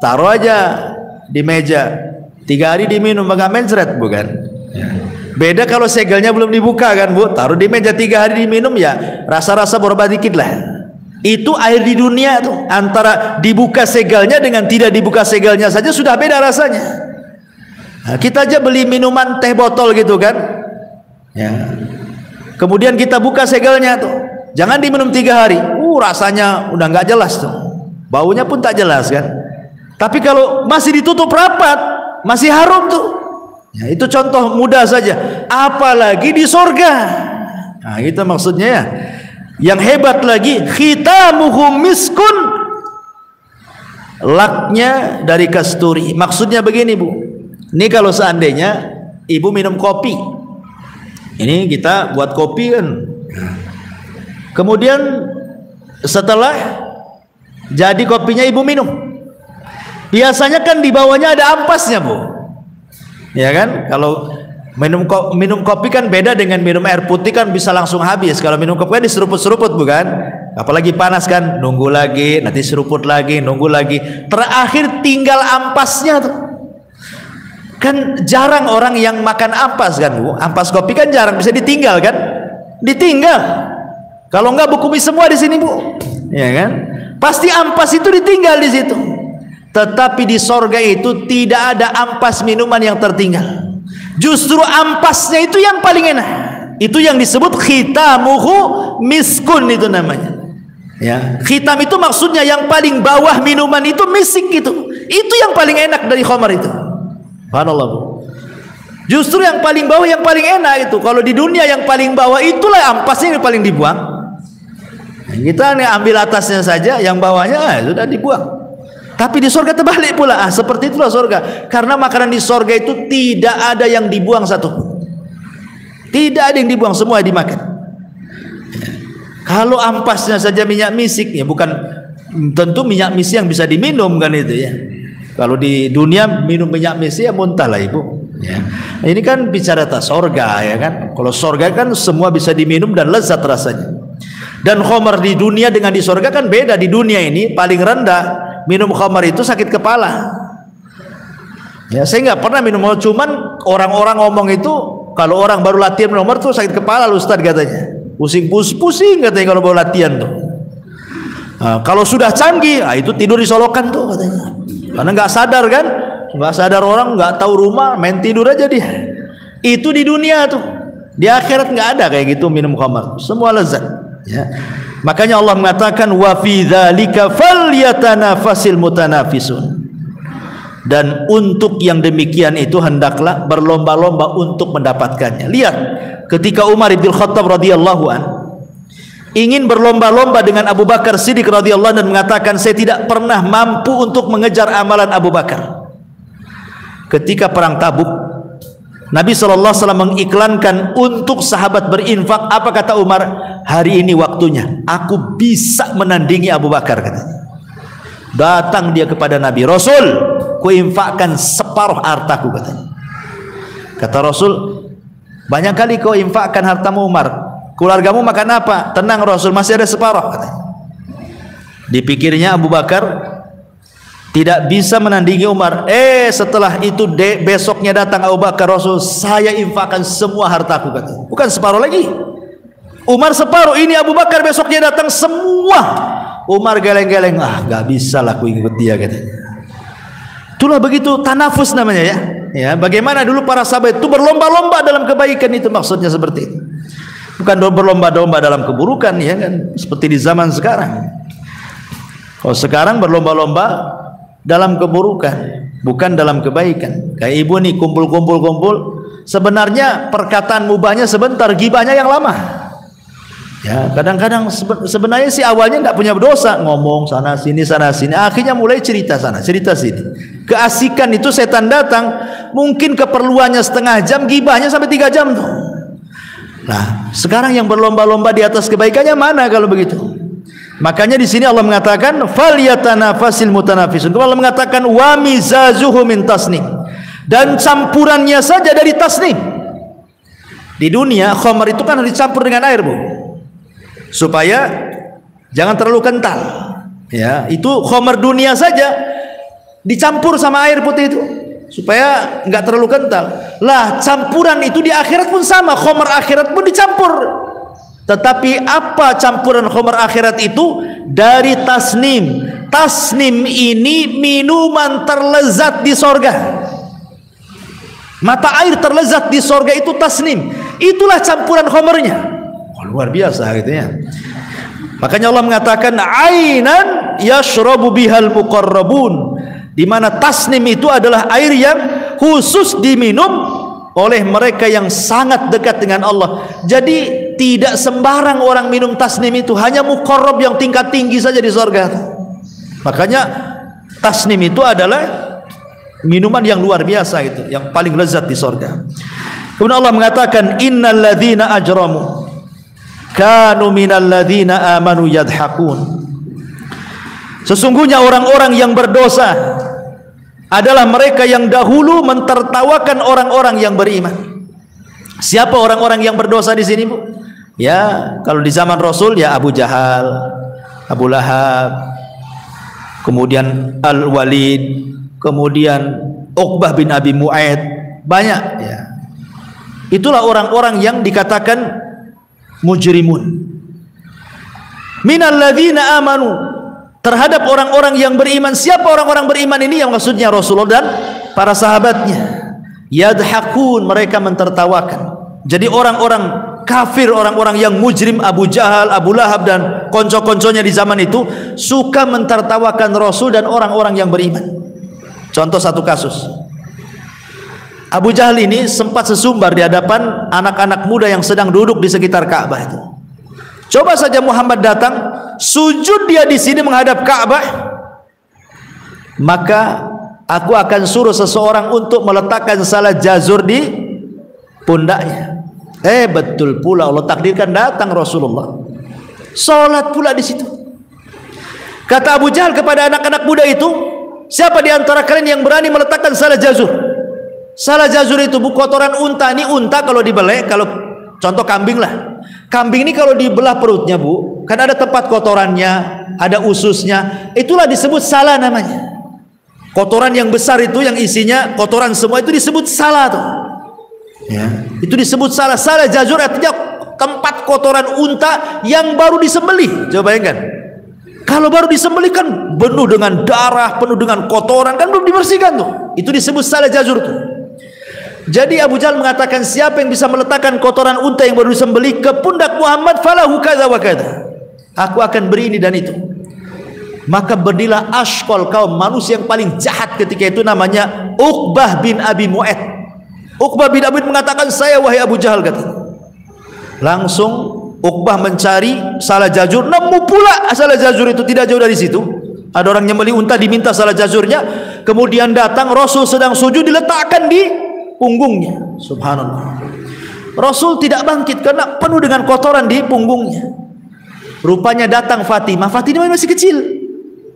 taruh aja di meja, 3 hari diminum agak mencret bukan ya. Beda kalau segelnya belum dibuka kan Bu, taruh di meja 3 hari diminum ya rasa-rasa berubah dikit lah. Itu air di dunia tuh, antara dibuka segelnya dengan tidak dibuka segelnya saja sudah beda rasanya. Nah, kita aja beli minuman teh botol gitu kan ya, kemudian kita buka segelnya tuh, jangan diminum 3 hari, rasanya udah nggak jelas tuh, baunya pun tak jelas kan. Tapi kalau masih ditutup rapat, masih harum tuh ya, itu contoh mudah saja, apalagi di sorga. Nah itu maksudnya ya. Yang hebat lagi, khitamuhu miskun, laknya dari kasturi. Maksudnya begini Bu, ini kalau seandainya ibu minum kopi, ini kita buat kopi kan, kemudian setelah jadi kopinya ibu minum, biasanya kan di bawahnya ada ampasnya Bu, ya kan. Kalau minum kopi kan beda dengan minum air putih, kan bisa langsung habis. Kalau minum kopi kan diseruput-seruput bukan, apalagi panas kan, nunggu lagi, nanti seruput lagi, nunggu lagi, terakhir tinggal ampasnya tuh. Kan jarang orang yang makan ampas kan Bu, ampas kopi kan jarang bisa ditinggal kan, ditinggal. Kalau enggak Bu kumis semua di sini Bu, ya kan, pasti ampas itu ditinggal di situ. Tetapi di sorga itu tidak ada ampas minuman yang tertinggal. Justru ampasnya itu yang paling enak. Itu yang disebut khitamuhu miskun, itu namanya. Ya, khitam itu maksudnya yang paling bawah minuman itu misik gitu. Itu yang paling enak dari khamar itu. Subhanallah Bu. Justru yang paling bawah yang paling enak itu. Kalau di dunia yang paling bawah itulah ampasnya yang paling dibuang. Nah, kita nih ambil atasnya saja, yang bawahnya sudah dibuang. Tapi di sorga terbalik pula. Seperti itulah sorga. Karena makanan di sorga itu tidak ada yang dibuang satu. Tidak ada yang dibuang, semua dimakan. Kalau ampasnya saja minyak misik, ya bukan tentu minyak misik yang bisa diminum kan itu ya. Kalau di dunia minum minyak misik ya muntah lah Ibu. Ya. Ini kan bicara tentang sorga ya kan. Kalau sorga kan semua bisa diminum dan lezat rasanya. Dan khamar di dunia dengan di sorga kan beda. Di dunia ini paling rendah minum khamar itu sakit kepala. Ya, saya nggak pernah minum, cuman orang-orang ngomong itu kalau orang baru latihan minum khamar tuh sakit kepala Ustaz katanya. Pusing katanya kalau baru latihan tuh. Nah, kalau sudah canggih, itu tidur di solokan tuh katanya. Karena nggak sadar kan, nggak sadar orang, nggak tahu rumah, main tidur aja dia. Itu di dunia tuh. Di akhirat nggak ada kayak gitu minum khamar. Semua lezat. Ya. Makanya Allah mengatakan wa fi dzalika falyatanafasil mutanafisun. Dan untuk yang demikian itu hendaklah berlomba-lomba untuk mendapatkannya. Lihat, ketika Umar bin Khattab radhiyallahu an ingin berlomba-lomba dengan Abu Bakar Siddiq radhiyallahu an dan mengatakan saya tidak pernah mampu untuk mengejar amalan Abu Bakar. Ketika perang Tabuk, Nabi SAW mengiklankan untuk sahabat berinfak. Apa kata Umar? Hari ini waktunya, aku bisa menandingi Abu Bakar katanya. Datang dia kepada Nabi, Rasul, kuinfakkan separuh hartaku katanya. Kata Rasul, banyak kali kau infakkan hartamu Umar, keluargamu makan apa? Tenang Rasul, masih ada separuh katanya. Dipikirnya Abu Bakar tidak bisa menandingi Umar. Setelah itu besoknya datang Abu Bakar, Rasul, saya infakkan semua hartaku katanya. Bukan separuh lagi, Umar separuh, ini Abu Bakar besoknya datang semua. Umar geleng-geleng, gak bisa lah aku ikut dia katanya. Itulah begitu tanafus namanya ya. Ya, bagaimana dulu para sahabat itu berlomba-lomba dalam kebaikan, itu maksudnya seperti itu. Bukan berlomba-lomba dalam keburukan ya kan, seperti di zaman sekarang. Kalau sekarang berlomba-lomba dalam keburukan, bukan dalam kebaikan. Kayak ibu nih kumpul, sebenarnya perkataan mubahnya sebentar, gibahnya yang lama. Ya, kadang-kadang sebenarnya sih awalnya nggak punya dosa, ngomong sana sini, akhirnya mulai cerita sana, cerita sini. Keasikan itu setan datang, mungkin keperluannya setengah jam, gibahnya sampai 3 jam tuh. Nah, sekarang yang berlomba-lomba di atas kebaikannya mana kalau begitu? Makanya di sini Allah mengatakan falyatanafasil mutanafisun. Allah mengatakan wa mizazuhu min tasnim, dan campurannya saja dari tasnim. Di dunia khamar itu kan harus dicampur dengan air, Bu, supaya jangan terlalu kental. Ya, itu khamar dunia saja dicampur sama air putih itu supaya nggak terlalu kental. Lah, campuran itu di akhirat pun sama, khamar akhirat pun dicampur. Tetapi apa campuran khamar akhirat itu? Dari tasnim. Tasnim ini minuman terlezat di sorga. Mata air terlezat di sorga itu tasnim. Itulah campuran khamarnya. Oh, luar biasa gitu ya. Makanya Allah mengatakan ainan yashrabu bihal muqarrabun, di mana tasnim itu adalah air yang khusus diminum oleh mereka yang sangat dekat dengan Allah. Jadi tidak sembarang orang minum tasnim itu, hanya muqarrab yang tingkat tinggi saja di surga. Makanya tasnim itu adalah minuman yang luar biasa, itu yang paling lezat di surga. Kemudian Allah mengatakan innal ladzina ajramu kanu minal ladzina amanu yadhakun. Sesungguhnya orang-orang yang berdosa adalah mereka yang dahulu mentertawakan orang-orang yang beriman. Siapa orang-orang yang berdosa di sini, Bu? Ya, kalau di zaman Rasul ya Abu Jahal, Abu Lahab, kemudian Al-Walid, kemudian Uqbah bin Abi Mu'aid, banyak ya. Itulah orang-orang yang dikatakan mujrimun. Minal ladzina amanu, terhadap orang-orang yang beriman. Siapa orang-orang beriman ini? Yang maksudnya Rasulullah dan para sahabatnya. Yadhakun, mereka mentertawakan. Jadi orang-orang kafir, orang-orang yang mujrim, Abu Jahal, Abu Lahab dan konco-konconya di zaman itu suka mentertawakan Rasul dan orang-orang yang beriman. Contoh satu kasus, Abu Jahal ini sempat sesumbar di hadapan anak-anak muda yang sedang duduk di sekitar Ka'bah itu. Coba saja Muhammad datang, sujud dia di sini menghadap Ka'bah, maka aku akan suruh seseorang untuk meletakkan salat jazur di pundaknya. Betul pula Allah takdirkan datang Rasulullah, salat pula di situ. Kata Abu Jahal kepada anak-anak muda itu, siapa di antara kalian yang berani meletakkan salat jazur? Salat jazur itu, Bu, kotoran unta. Ini unta kalau dibelek, kalau contoh kambing lah. Kambing ini kalau dibelah perutnya, Bu, kan ada tempat kotorannya, ada ususnya. Itulah disebut salah namanya. Kotoran yang besar itu, yang isinya kotoran semua, itu disebut salah tuh. Ya, itu disebut salah. Salah jazur artinya tempat kotoran unta yang baru disembelih. Coba bayangkan, kalau baru disembelih kan penuh dengan darah, penuh dengan kotoran, kan belum dibersihkan tuh. Itu disebut salah jazur tuh. Jadi Abu Jahal mengatakan, siapa yang bisa meletakkan kotoran unta yang baru disembelih ke pundak Muhammad, falahu kadza wa kadza, aku akan beri ini dan itu. Maka berdirilah ashqal kaum, manusia yang paling jahat ketika itu, namanya Uqbah bin Abi Mu'aid. Uqbah bin Abi Mu'aid mengatakan, saya wahai Abu Jahal, kata. Langsung Uqbah mencari salah jazur, nemu pula salah jazur itu tidak jauh dari situ. Ada orang nyembelih unta, diminta salah jazurnya. Kemudian datang Rasul sedang sujud, diletakkan di punggungnya. Subhanallah. Rasul tidak bangkit karena penuh dengan kotoran di punggungnya. Rupanya datang Fatimah. Fatimah masih kecil,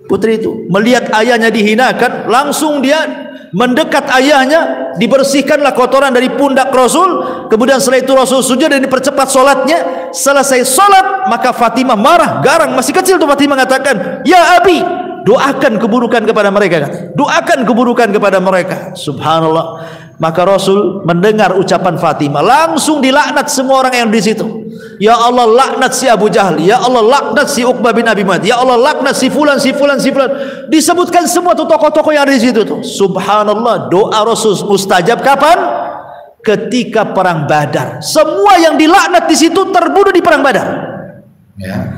putri itu, melihat ayahnya dihinakan, langsung dia mendekat ayahnya, dibersihkanlah kotoran dari pundak Rasul. Kemudian setelah itu Rasul sujud dan dipercepat solatnya. Selesai solat, maka Fatimah marah, garang, masih kecil tuh. Fatimah mengatakan, ya Abi, doakan keburukan kepada mereka, doakan keburukan kepada mereka. Subhanallah. Maka Rasul mendengar ucapan Fatimah, langsung dilaknat semua orang yang di situ. Ya Allah, laknat si Abu Jahal. Ya Allah, laknat si Uqbah bin Abi Mu'aid. Ya Allah, laknat si fulan, si fulan, si fulan. Disebutkan semua tuh tokoh-tokoh yang ada di situ tuh. Subhanallah. Doa Rasul mustajab kapan? Ketika perang Badar. Semua yang dilaknat di situ terbunuh di perang Badar. Ya.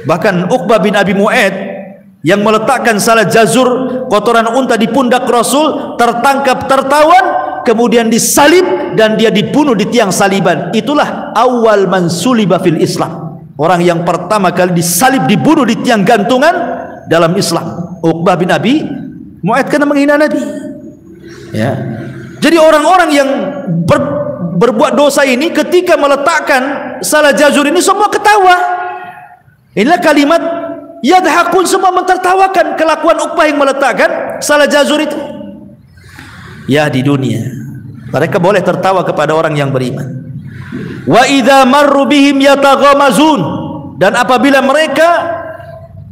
Bahkan Uqbah bin Abi Mu'aid yang meletakkan salah jazur kotoran unta di pundak Rasul tertangkap, tertawan, kemudian disalib dan dia dibunuh di tiang saliban. Itulah awal man suliba fil Islam, orang yang pertama kali disalib, dibunuh di tiang gantungan dalam Islam. Uqbah bin Abi Mu'aid karena menghina Nabi. Ya. Jadi orang-orang yang berbuat dosa ini ketika meletakkan salah jazur ini semua ketawa. Inilah kalimat yadhakun, semua mentertawakan kelakuan Uqbah yang meletakkan salah jazur itu. Ya, di dunia mereka boleh tertawa kepada orang yang beriman. Wa idza marru bihim yataghamazun, dan apabila mereka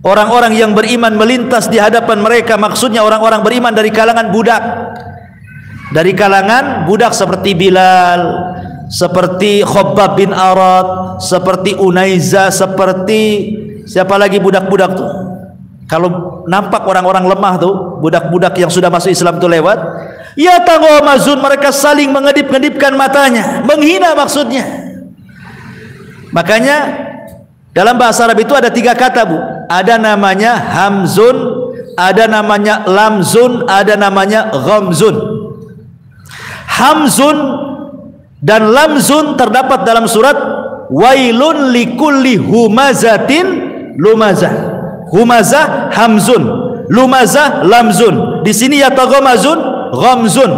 orang-orang yang beriman melintas di hadapan mereka, maksudnya orang-orang beriman dari kalangan budak seperti Bilal, seperti Khabbab bin Arad, seperti Unaiza, seperti siapa lagi budak-budak tuh. Kalau nampak orang-orang lemah tuh, budak-budak yang sudah masuk Islam tuh lewat, ya taghamazun, mereka saling mengedip-ngedipkan matanya, menghina maksudnya. Makanya dalam bahasa Arab itu ada 3 kata, Bu. Ada namanya hamzun, ada namanya lamzun, ada namanya ghamzun. Hamzun dan lamzun terdapat dalam surat wailun likulli humazatin lumazah. Humazah hamzun, lumazah lamzun. Di sini ya taghamazun ghamzun.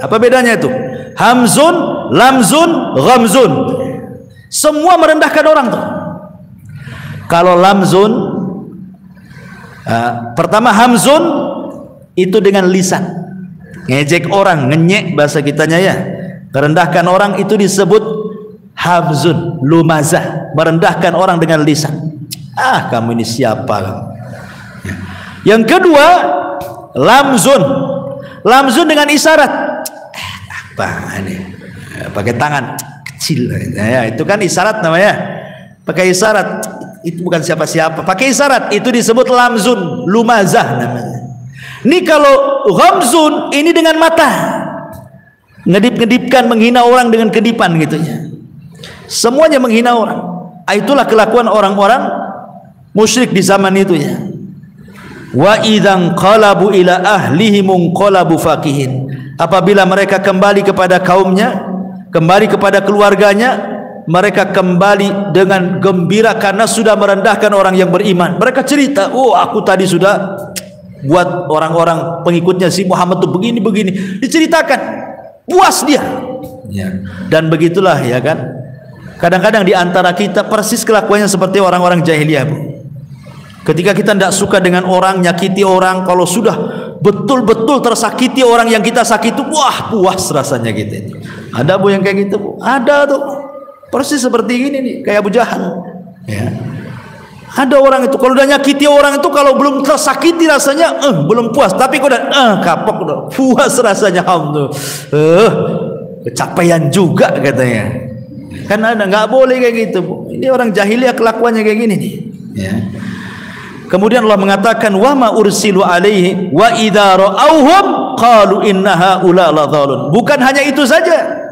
Apa bedanya itu? Hamzun, lamzun, ghamzun. Semua merendahkan orang tuh. Kalau lamzun, pertama hamzun itu dengan lisan, ngejek orang, ngenyek bahasa kitanya ya, merendahkan orang, itu disebut hamzun. Lumazah, merendahkan orang dengan lisan. Kamu ini siapa kamu? Yang kedua lamzun. Lamzun dengan isyarat. Apa ini? Pakai tangan kecil. Ya, itu kan isyarat namanya. Pakai isyarat. Itu bukan siapa-siapa. Pakai isyarat. Itu disebut lamzun. Lumazah namanya. Ini kalau ghamzun, ini dengan mata. Ngedip-ngedipkan, menghina orang dengan kedipan gitu ya. Semuanya menghina orang. Itulah kelakuan orang-orang musyrik di zaman itu ya. Wa idzan qalabu ila ahlihim qalabu fakihin. Apabila mereka kembali kepada kaumnya, kembali kepada keluarganya, mereka kembali dengan gembira karena sudah merendahkan orang yang beriman. Mereka cerita, aku tadi sudah buat orang-orang pengikutnya si Muhammad tuh begini-begini. Diceritakan, puas dia ya. Dan begitulah ya kan. Kadang-kadang di antara kita persis kelakuannya seperti orang-orang jahiliyah, Bu. Ketika kita tidak suka dengan orang, nyakiti orang, kalau sudah betul-betul tersakiti orang yang kita sakiti, wah puas rasanya gitu. Ada, Bu, yang kayak gitu, Bu? Ada tuh. Persis seperti ini nih, kayak Abu Jahal. Ya. Ada orang itu kalau udah nyakiti orang itu, kalau belum tersakiti rasanya belum puas, tapi kalau udah kapok udah puas rasanya. Alhamdulillah. Kecapaian juga katanya. Kan ada, nggak boleh kayak gitu, Bu. Ini orang jahiliyah kelakuannya kayak gini nih. Ya. Kemudian Allah mengatakan wa ma ursilu alaihi wa idza ra'awhum qalu inna haula ladhalun. Bukan hanya itu saja.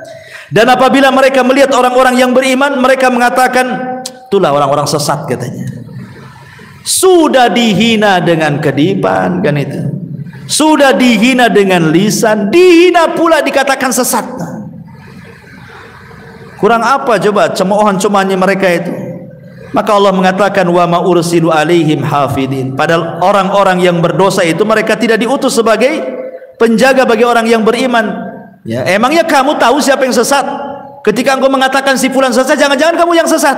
Dan apabila mereka melihat orang-orang yang beriman, mereka mengatakan itulah orang-orang sesat katanya. Sudah dihina dengan kedipan kan itu. Sudah dihina dengan lisan, dihina pula dikatakan sesat. Kurang apa coba cemoohan-cemoohannya mereka itu? Maka Allah mengatakan wa ma ursilu alaihim hafidin. Padahal orang-orang yang berdosa itu mereka tidak diutus sebagai penjaga bagi orang yang beriman. Ya, emangnya kamu tahu siapa yang sesat? Ketika engkau mengatakan si fulan sesat, jangan-jangan kamu yang sesat.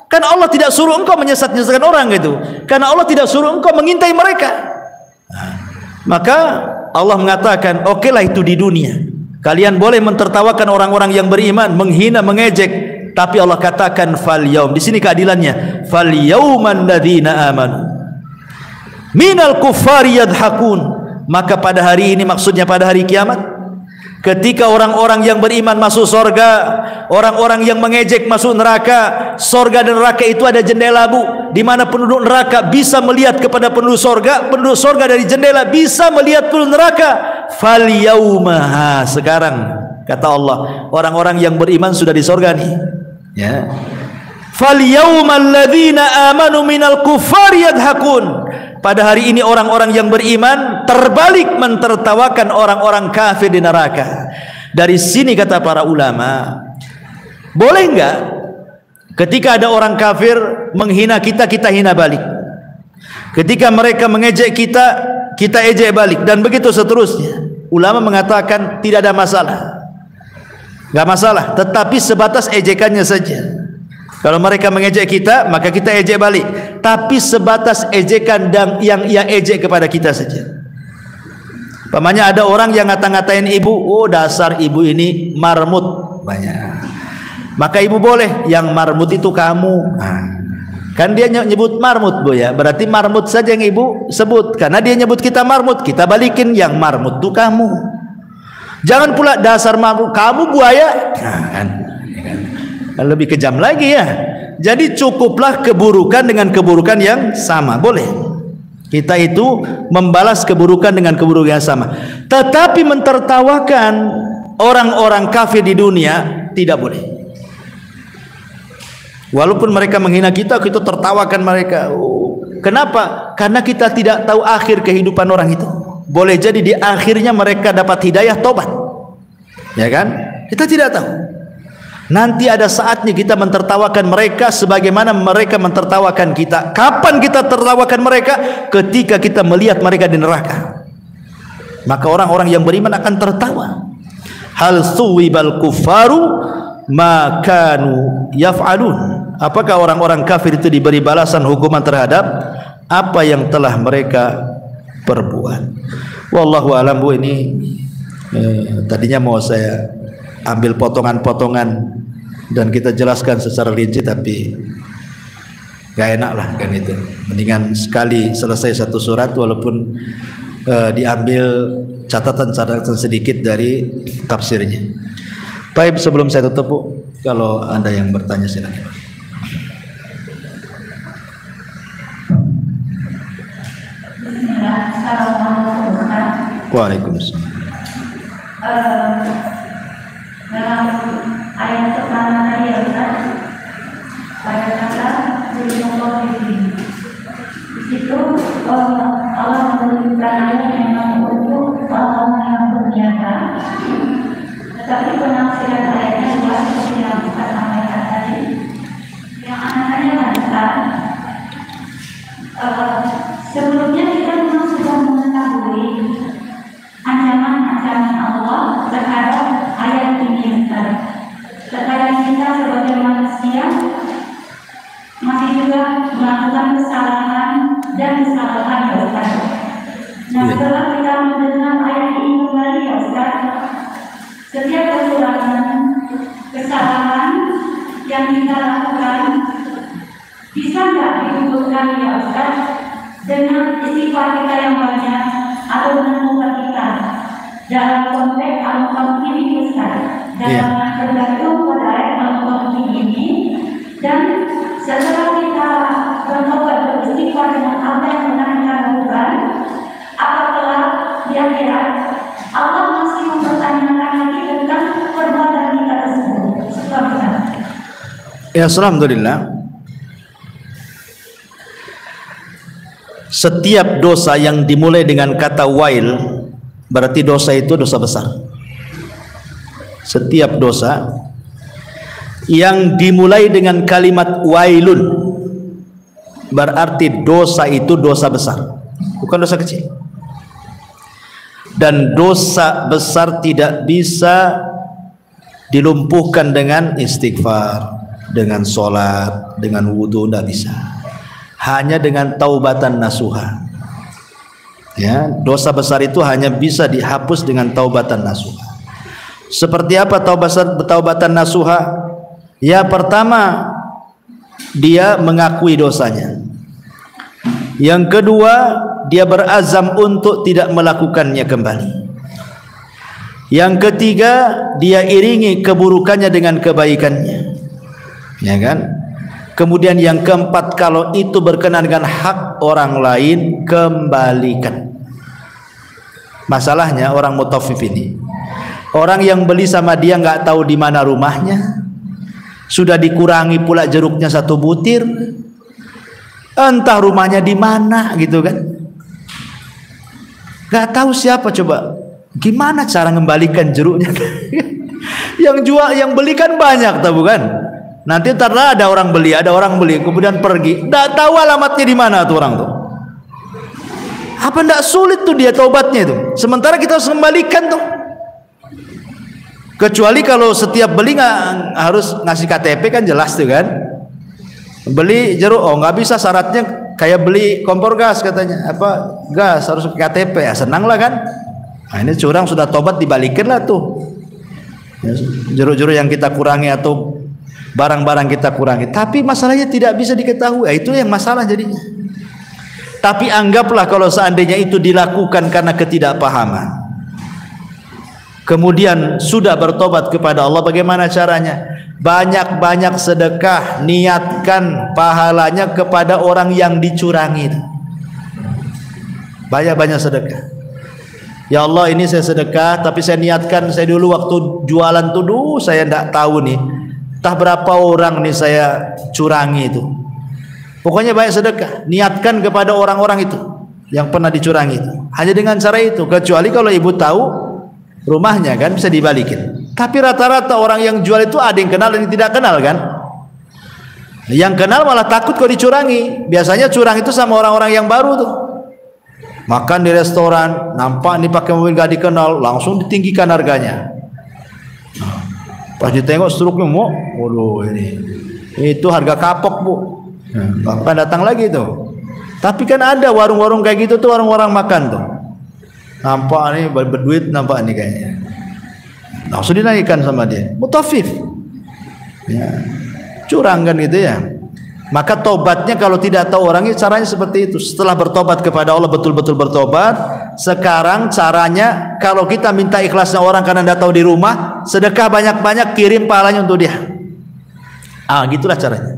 Kan Allah tidak suruh engkau menyesat-nyesatkan orang gitu. Karena Allah tidak suruh engkau mengintai mereka. Maka Allah mengatakan, okelah itu di dunia. Kalian boleh mentertawakan orang-orang yang beriman, menghina, mengejek. Tapi Allah katakan fal yaum, di sini keadilannya, fal yauman ladzina amanu minal kuffari yadhakun. Maka pada hari ini, maksudnya pada hari kiamat, ketika orang-orang yang beriman masuk surga, orang-orang yang mengejek masuk neraka. Surga dan neraka itu ada jendela, Bu, di mana penduduk neraka bisa melihat kepada penduduk surga dari jendela bisa melihat penduduk neraka. Fal yauma, sekarang kata Allah, orang-orang yang beriman sudah di surga nih. Ya. Fal yaumal ladzina amanu minal kuffari yadhakun. Pada hari ini orang-orang yang beriman terbalik mentertawakan orang-orang kafir di neraka. Dari sini kata para ulama, boleh enggak ketika ada orang kafir menghina kita, kita hina balik. Ketika mereka mengejek kita, kita ejek balik, dan begitu seterusnya. Ulama mengatakan tidak ada masalah. Enggak masalah, tetapi sebatas ejekannya saja. Kalau mereka mengejek kita, maka kita ejek balik. Tapi sebatas ejekan dan yang ia ejek kepada kita saja. Pamannya ada orang yang ngata-ngatain ibu, oh dasar ibu ini marmut banyak. maka ibu boleh, yang marmut itu kamu. Nah, kan dia nyebut marmut Bu ya, berarti marmut saja yang ibu sebut. Karena dia nyebut kita marmut, kita balikin yang marmut itu kamu. Jangan pula dasar marmut, kamu buaya. Nah, kan lebih kejam lagi ya. Jadi cukuplah keburukan dengan keburukan yang sama, boleh. Kita itu membalas keburukan dengan keburukan yang sama. Tetapi mentertawakan orang-orang kafir di dunia tidak boleh. Walaupun mereka menghina kita, kita tertawakan mereka. Kenapa? Karena kita tidak tahu akhir kehidupan orang itu. Boleh jadi di akhirnya mereka dapat hidayah tobat, ya kan? Kita tidak tahu. Nanti ada saatnya kita mentertawakan mereka sebagaimana mereka mentertawakan kita. Kapan kita tertawakan mereka? Ketika kita melihat mereka di neraka. Maka orang-orang yang beriman akan tertawa. Hal suwibal kufaru ma kanu yaf'alun. Apakah orang-orang kafir itu diberi balasan hukuman terhadap apa yang telah mereka perbuat? Wallahu a'lam. Bu, ini tadinya mau saya ambil potongan-potongan dan kita jelaskan secara rinci, tapi gak enak lah kan itu. Mendingan sekali selesai satu surat walaupun diambil catatan-catatan sedikit dari tafsirnya. Baik, sebelum saya tutup Bu, kalau Anda yang bertanya silakan. Waalaikumsalam. Dalam ayat pertama tadi ya Ustaz, ayat kata di situ Allah menunjukkan ayat memang untuk orang yang berniaga, tetapi penafsiran ayatnya adalah seperti yang Ustaz sampaikan tadi. Yang anaknya adalah sebelumnya kita memang sudah mengetahui ancaman-ancaman Allah terhadap ayat ini Ustaz. Terkadang kita sebagai manusia masih juga melakukan kesalahan dan kesalahan ya Ustaz. Nah, setelah kita mendengar ayat ini kembali ya Ustaz, setiap kekurangan, kesalahan yang kita lakukan bisa nggak digugurkan ya Ustaz dengan istighfar kita yang banyak atau dengan kita dalam konteks al-Qur'an ini Ustaz, dalam tergantung pada ayat al-Qur'an ini. Dan setelah kita bertobat beristighfar dengan apa yang pernah kita lakukan, apabila di akhirat Allah masih mempertanyakan lagi tentang perbuatan kita tersebut. Ya, alhamdulillah. Setiap dosa yang dimulai dengan kata wail berarti dosa itu dosa besar. Setiap dosa yang dimulai dengan kalimat wailun berarti dosa itu dosa besar, bukan dosa kecil. Dan dosa besar tidak bisa dilumpuhkan dengan istighfar, dengan sholat, dengan wudhu, tidak bisa. Hanya dengan taubatan nasuha. Ya, dosa besar itu hanya bisa dihapus dengan taubatan nasuha. Seperti apa taubatan nasuha? Ya, pertama dia mengakui dosanya. Yang kedua, dia berazam untuk tidak melakukannya kembali. Yang ketiga, dia iringi keburukannya dengan kebaikannya. Ya kan? Kemudian yang keempat, kalau itu berkenaan dengan hak orang lain, kembalikan. Masalahnya orang mutaffif ini, orang yang beli sama dia nggak tahu di mana rumahnya, sudah dikurangi pula jeruknya 1 butir, entah rumahnya di mana gitu kan, nggak tahu siapa. Coba gimana cara mengembalikan jeruknya? Yang jual, yang beli kan banyak, tahu kan? Nanti ntar ada orang beli, kemudian pergi, nggak tahu alamatnya di mana tuh orang tuh. Apa nggak sulit tuh dia taubatnya itu? Sementara kita harus kembalikan tuh. Kecuali kalau setiap beli nggak harus ngasih KTP kan, jelas tuh kan. Beli jeruk, oh nggak bisa, syaratnya kayak beli kompor gas katanya, apa gas harus KTP, ya senang lah kan. Nah, ini curang sudah tobat dibalikin lah tuh. Jeruk-jeruk yang kita kurangi atau barang-barang kita kurangi. Tapi masalahnya tidak bisa diketahui. Itu yang masalah jadinya. Tapi anggaplah kalau seandainya itu dilakukan karena ketidakpahaman, kemudian sudah bertobat kepada Allah, bagaimana caranya? Banyak-banyak sedekah, niatkan pahalanya kepada orang yang dicurangi. Banyak-banyak sedekah. Ya Allah, ini saya sedekah, tapi saya niatkan, saya dulu waktu jualan tuh saya tidak tahu nih, entah berapa orang nih saya curangi itu. Pokoknya banyak sedekah, niatkan kepada orang-orang itu yang pernah dicurangi itu. Hanya dengan cara itu, kecuali kalau ibu tahu rumahnya kan bisa dibalikin. Tapi rata-rata orang yang jual itu ada yang kenal dan yang tidak kenal kan. Yang kenal malah takut kalau dicurangi. Biasanya curang itu sama orang-orang yang baru tuh. Makan di restoran, nampak nih pakai mobil gak dikenal, langsung ditinggikan harganya. Pas ditengok struknya, waduh ini itu harga kapok bu. Bapak datang lagi tuh. Tapi kan ada warung-warung kayak gitu tuh, warung-warung makan tuh. Nampak nih berduit, nampak nih kayaknya. Langsung dinaikkan sama dia. Mutafif. Ya. Curang kan gitu ya. Maka tobatnya kalau tidak tahu orangnya, caranya seperti itu. Setelah bertobat kepada Allah, betul-betul bertobat. Sekarang caranya, kalau kita minta ikhlasnya orang karena tidak tahu di rumah, sedekah banyak-banyak, kirim pahalanya untuk dia. Gitulah caranya.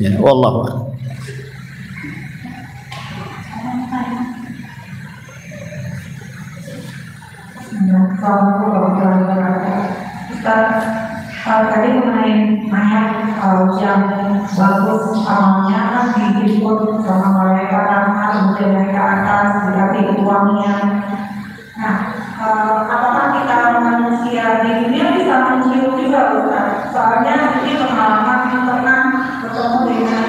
Ya, wallahu a'lam. Tadi mengenai mayat yang bagus amalnya kan dijemput sama malaikat rahmat, kemudian mereka atas dikasih uangnya. Nah, apakah kita manusia di dunia bisa mencium juga Ustaz? Soalnya ini pengalaman yang pernah bertemu dengan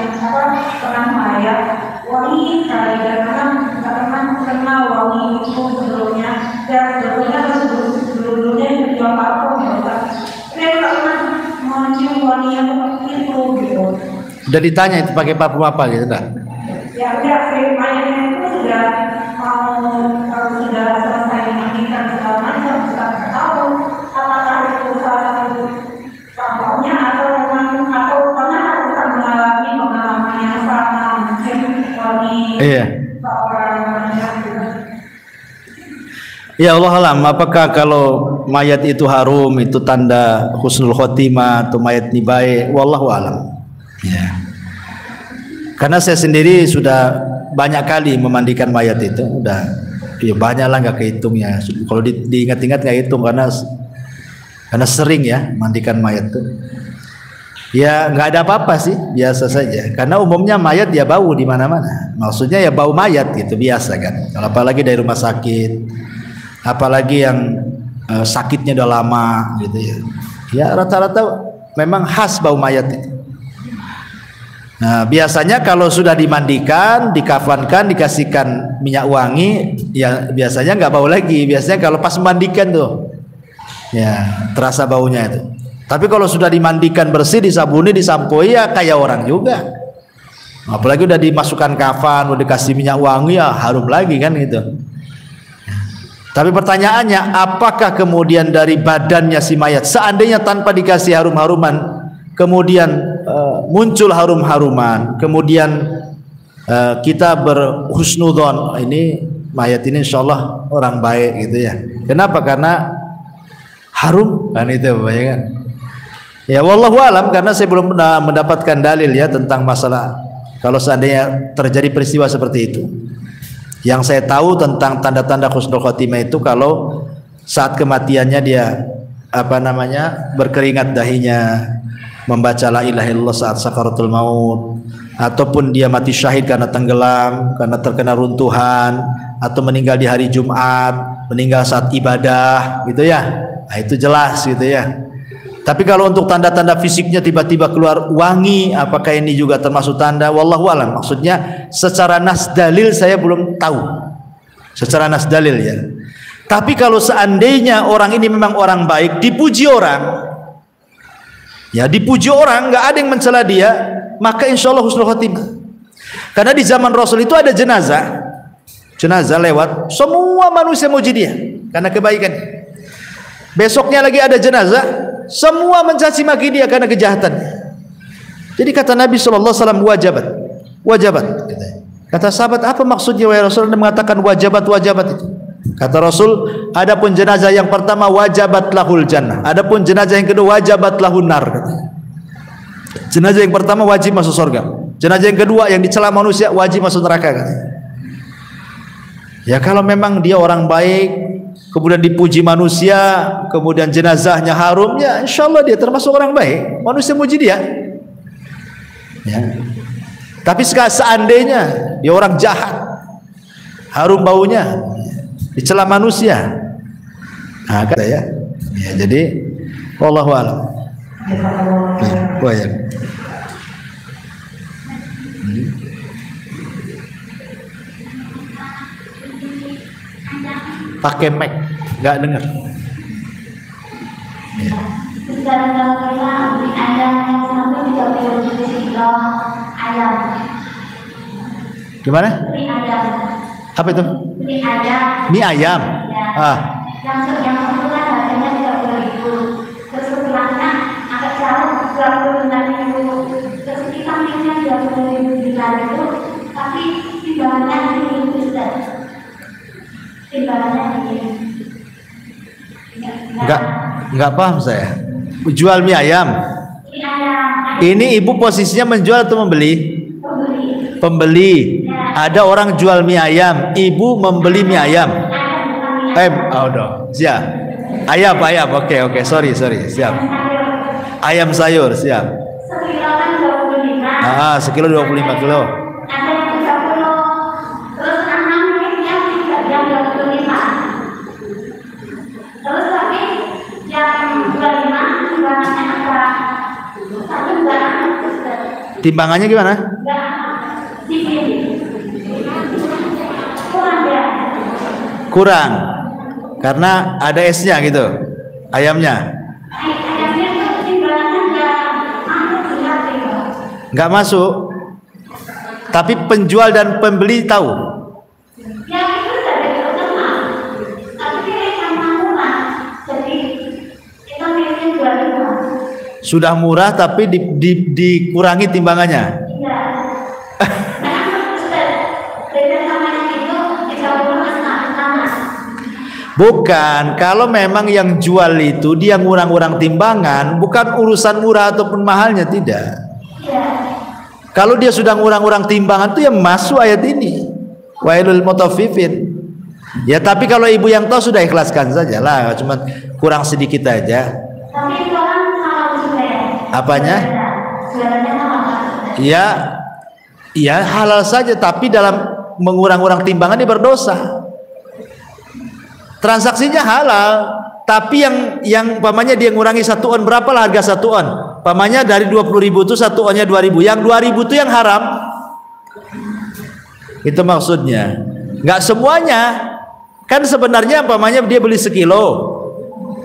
pernah mayat wangi sekali, dan memang kita pernah kenal wangi itu sebelumnya, dan sebelumnya dijual parfum ya Ustaz. Saya pernah mencium wangi yang seperti itu gitu. Udah ditanya itu pakai parfum apa gitu dah? Ya udah, mayatnya itu sudah kalau sudah selesai dimandikan segala macam, kita nggak tahu apakah itu salah satu contohnya atau memang pernah kita mengalami pengalaman yang sama mencium wangi seorang manusia gitu. Ya Allah alam, apakah kalau mayat itu harum itu tanda husnul khotimah atau mayat ini baik? Wallahu alam. Ya. Karena saya sendiri sudah banyak kali memandikan mayat itu, udah ya banyak lah nggak kehitungnya. Kalau diingat-ingat nggak hitung karena sering ya mandikan mayat itu. Ya nggak ada apa-apa sih, biasa saja. Karena umumnya mayat ya bau di mana-mana. Maksudnya ya bau mayat gitu biasa kan. Kalau apalagi dari rumah sakit, apalagi yang sakitnya udah lama gitu ya. Ya rata-rata memang khas bau mayat itu. Nah, biasanya kalau sudah dimandikan, dikafankan, dikasihkan minyak wangi, ya biasanya nggak bau lagi. Biasanya kalau pas mandikan tuh, ya terasa baunya itu. Tapi kalau sudah dimandikan bersih, disabuni, disampoi, ya kayak orang juga. Apalagi udah dimasukkan kafan, udah dikasih minyak wangi, ya harum lagi kan gitu. Tapi pertanyaannya, apakah kemudian dari badannya si mayat, seandainya tanpa dikasih harum-haruman, kemudian muncul harum-haruman, kemudian kita berhusnudzon, ini mayat ini insyaallah orang baik gitu ya. Kenapa? Karena harum kan itu ya kan. Ya wallahu alam, karena saya belum pernah mendapatkan dalil ya tentang masalah kalau seandainya terjadi peristiwa seperti itu. Yang saya tahu tentang tanda-tanda husnul khotimah itu kalau saat kematiannya dia berkeringat dahinya, membaca la ilaha illallah saat sakaratul maut, ataupun dia mati syahid karena tenggelam, karena terkena runtuhan, atau meninggal di hari Jumat, meninggal saat ibadah gitu ya. Nah, itu jelas gitu ya. Tapi kalau untuk tanda-tanda fisiknya tiba-tiba keluar wangi, apakah ini juga termasuk tanda? Wallahu alam. Maksudnya secara nas dalil saya belum tahu. Secara nas dalil ya. Tapi kalau seandainya orang ini memang orang baik, dipuji orang, ya dipuji orang, nggak ada yang mencela dia, maka insya Allah husnul khotimah. Karena di zaman Rasul itu ada jenazah lewat, semua manusia muji dia karena kebaikan. Besoknya lagi ada jenazah, semua mencaci maki dia karena kejahatan. Jadi kata Nabi SAW, wajabat, wajabat. Kata sahabat, apa maksudnya wahai Rasul Anda mengatakan wajabat, wajabat itu? Kata Rasul, adapun jenazah yang pertama wajabat lahul jannah, adapun jenazah yang kedua wajabat lahun nar. Jenazah yang pertama wajib masuk surga, jenazah yang kedua yang dicela manusia wajib masuk neraka. Ya kalau memang dia orang baik, kemudian dipuji manusia, kemudian jenazahnya harum, ya insya Allah dia termasuk orang baik. Manusia muji dia. Ya. Tapi seandainya dia orang jahat, harum baunya, dicela manusia, nah kata ya, jadi wallahu a'lam. Banyak. Pakai mic, nggak dengar. Sekarang kalau kita beli ayam yang sampai 30 kilo ayam. Gimana? Beli ayam. Apa itu? Beli ayam. Mie ayam. Ya. Ah. Yang sebulan harganya 30.000. Terus sebelahnya agak jauh 25.000. Terus di sampingnya 20.000 itu, tapi timbangannya ini Ustaz. Timbangannya ini. Enggak paham saya. Jual mie ayam. Ini ibu posisinya menjual atau membeli? Pembeli. Ada orang jual mie ayam, ibu membeli mie ayam. Siap. Ayam, oke, sorry, siap. Ayam sayur, siap. Sekilo kan 25. Sekilo 25 kilo. Ada yang 30. Terus anaknya yang 25. Terus lagi yang 25 timbangannya apa? Satu timbangannya Timbangannya gimana? kurang ya? Kurang. Karena ada esnya gitu. Ayamnya. Ayamnya itu timbangannya Nggak masuk. Tapi penjual dan pembeli tahu. Ya itu dari utama. Tapi dia sama murah. Jadi kita milih 25. Sudah murah tapi dikurangi timbangannya. Iya. Beda sama yang itu 30 panas. Bukan, kalau memang yang jual itu dia ngurang-ngurang timbangan, bukan urusan murah ataupun mahalnya, tidak. Iya. Kalau dia sudah ngurang-ngurang timbangan itu ya masuk ayat ini. Wailul mutaffifin. Ya tapi kalau ibu yang tahu sudah ikhlaskan saja lah, cuma kurang sedikit aja. Tapi itu kan halal juga ya. Apanya? Sebenarnya halal. Ya halal saja, tapi dalam mengurang-urang timbangan dia berdosa. Transaksinya halal, tapi yang pamannya dia ngurangi 1 on, berapa lah harga 1 on? Pamannya dari 20.000 itu 1 onnya 2.000. Yang 2.000 itu yang haram. Itu maksudnya. Nggak semuanya. Kan sebenarnya pamannya dia beli sekilo.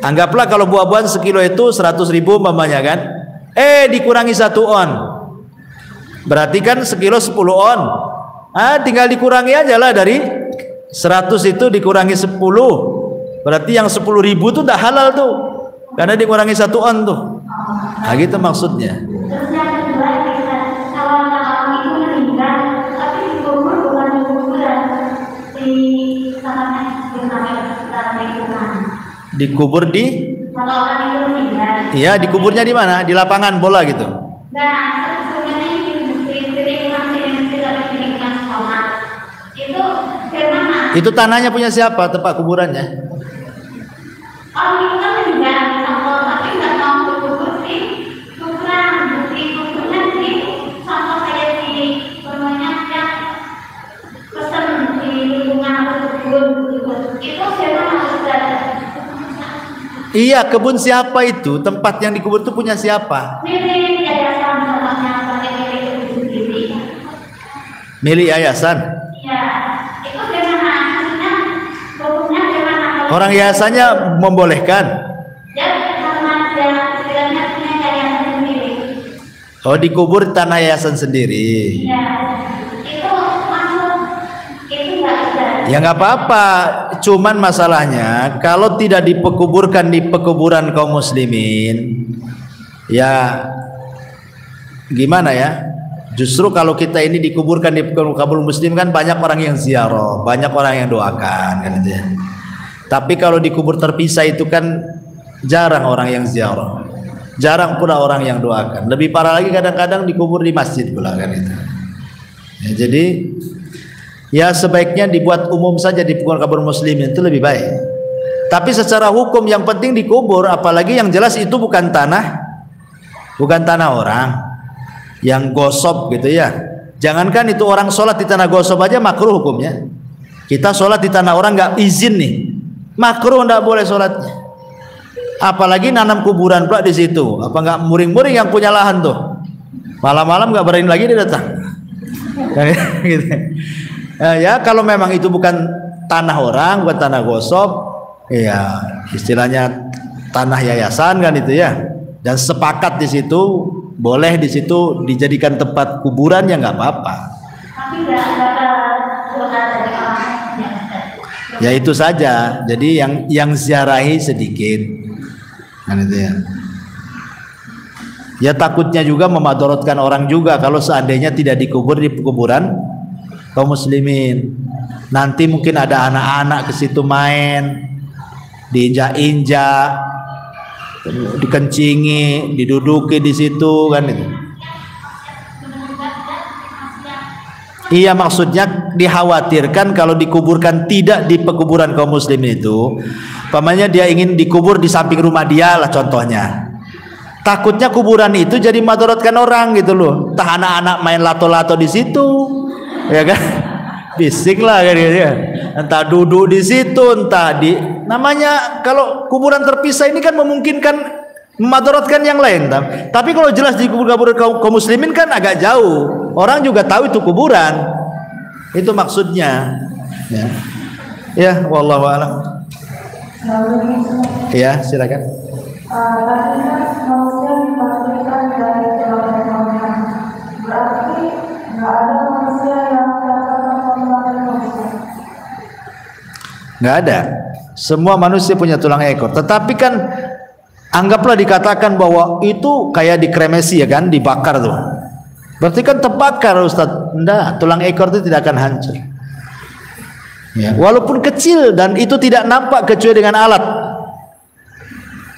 Anggaplah kalau buah-buahan sekilo itu 100.000 pamannya kan. Dikurangi 1 on. Berarti kan sekilo 10 on. Tinggal dikurangi aja lah dari 100 itu dikurangi 10. Berarti yang 10.000 itu udah halal tuh. Karena dikurangi 1 on tuh. Nah gitu maksudnya. Terus yang kedua kita kalau itu meninggal, tapi dikubur bukan di kuburan, di sana lingkungan. Dikubur di? Kalau orang itu meninggal. Iya, dikuburnya di mana? Di lapangan bola gitu. Nah, sebenarnya di lingkungan sekolah itu bagaimana? Itu tanahnya punya siapa? Tempat kuburannya? Orang itu kan meninggal, tapi nggak mau dikubur di kuburan, di kuburnya di contoh kayak di rumahnya yang pesen di lingkungan kebun itu bagaimana sudah? Iya, kebun siapa itu? Tempat yang dikubur itu punya siapa? Milik yayasan contohnya pakai milik itu sendiri. Milik yayasan. Iya, itu bagaimana? Maksudnya kuburnya bagaimana? Orang yayasannya membolehkan. Ya, karena dia istilahnya punya yayasan sendiri. Oh, dikubur tanah yayasan sendiri. Ya, itu masuk, itu nggak ada. Ya nggak apa-apa. Cuman masalahnya kalau tidak dikuburkan di pekuburan kaum muslimin, ya gimana ya? Justru kalau kita ini dikuburkan di kaum muslim kan banyak orang yang ziarah, banyak orang yang doakan kan itu ya. Tapi kalau dikubur terpisah itu kan jarang orang yang ziarah, jarang pula orang yang doakan. Lebih parah lagi kadang-kadang dikubur di masjid pula kan itu. Ya, jadi ya sebaiknya dibuat umum saja di kubur muslim itu lebih baik. Tapi secara hukum yang penting dikubur, apalagi yang jelas itu bukan tanah orang yang gosop gitu ya. Jangankan itu orang sholat di tanah gosop aja makruh hukumnya. Kita sholat di tanah orang nggak izin nih, makruh, nggak boleh sholatnya. Apalagi nanam kuburan pula di situ. Apa nggak muring-muring yang punya lahan tuh? Malam-malam nggak berani lagi dia datang. Gitu. Ya kalau memang itu bukan tanah orang, bukan tanah gosop, ya istilahnya tanah yayasan kan itu ya. Dan sepakat di situ, boleh di situ dijadikan tempat kuburan ya nggak apa-apa. Tapi nggak dari orang. Ya itu saja. Jadi yang ziarahi sedikit, kan itu ya. Ya takutnya juga memadorotkan orang juga kalau seandainya tidak dikubur di kuburan kaum muslimin. Nanti mungkin ada anak-anak ke situ main, diinjak-injak, dikencingi, diduduki di situ kan itu. Iya, maksudnya dikhawatirkan kalau dikuburkan tidak di pekuburan kaum muslimin itu, pamannya dia ingin dikubur di samping rumah dia lah contohnya. Takutnya kuburan itu jadi madaratkan orang gitu loh. Entah anak-anak main lato-lato di situ, ya kan? Bisik lah kan ya. Entah duduk di situ, entah di namanya kalau kuburan terpisah ini kan memungkinkan madaratkan yang lain. Tapi kalau jelas di kuburan kaum muslimin kan agak jauh. Orang juga tahu itu kuburan. Itu maksudnya. Ya. Ya, wallahu a'lam. Ya, silakan. Tadi kan manusia dipastikan dari jalan-jalan, berarti nggak ada manusia yang mendapatkan manusia. Nggak ada. Semua manusia punya tulang ekor. Tetapi kan anggaplah dikatakan bahwa itu kayak dikremasi ya kan, dibakar tuh. Berarti kan terbakar Ustaz. Enggak, tulang ekor itu tidak akan hancur. Ya, walaupun kecil dan itu tidak nampak kecuali dengan alat.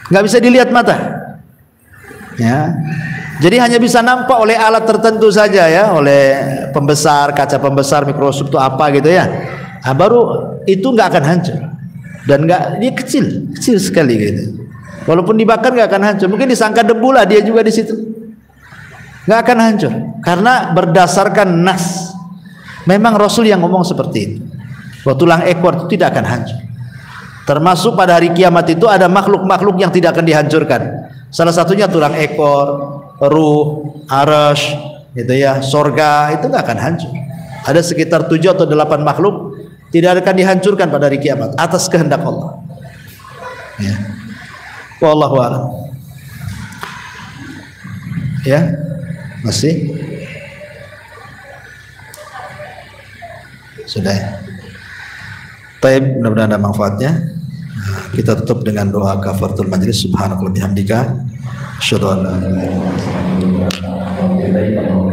Nggak bisa dilihat mata. Ya. Jadi hanya bisa nampak oleh alat tertentu saja ya, oleh pembesar, kaca pembesar, mikroskop itu apa gitu ya. Nah, baru itu nggak akan hancur. Dan nggak, dia kecil sekali gitu. Walaupun dibakar nggak akan hancur. Mungkin disangka debu lah dia juga di situ. Nggak akan hancur karena berdasarkan nas. Memang Rasul yang ngomong seperti itu. Bahwa tulang ekor itu tidak akan hancur. Termasuk pada hari kiamat itu ada makhluk-makhluk yang tidak akan dihancurkan. Salah satunya tulang ekor, ruh, arasy, gitu ya, sorga itu nggak akan hancur. Ada sekitar 7 atau 8 makhluk tidak akan dihancurkan pada hari kiamat atas kehendak Allah. Ya. Wallahu a'lam. Ya, masih. Sudah ya. Baik, mudah-mudahan ada manfaatnya. Kita tutup dengan doa kafaratul majlis. Subhanakallahumma bihamdika asyhadu an la ilaha illa anta astaghfiruka wa atubu ilaik.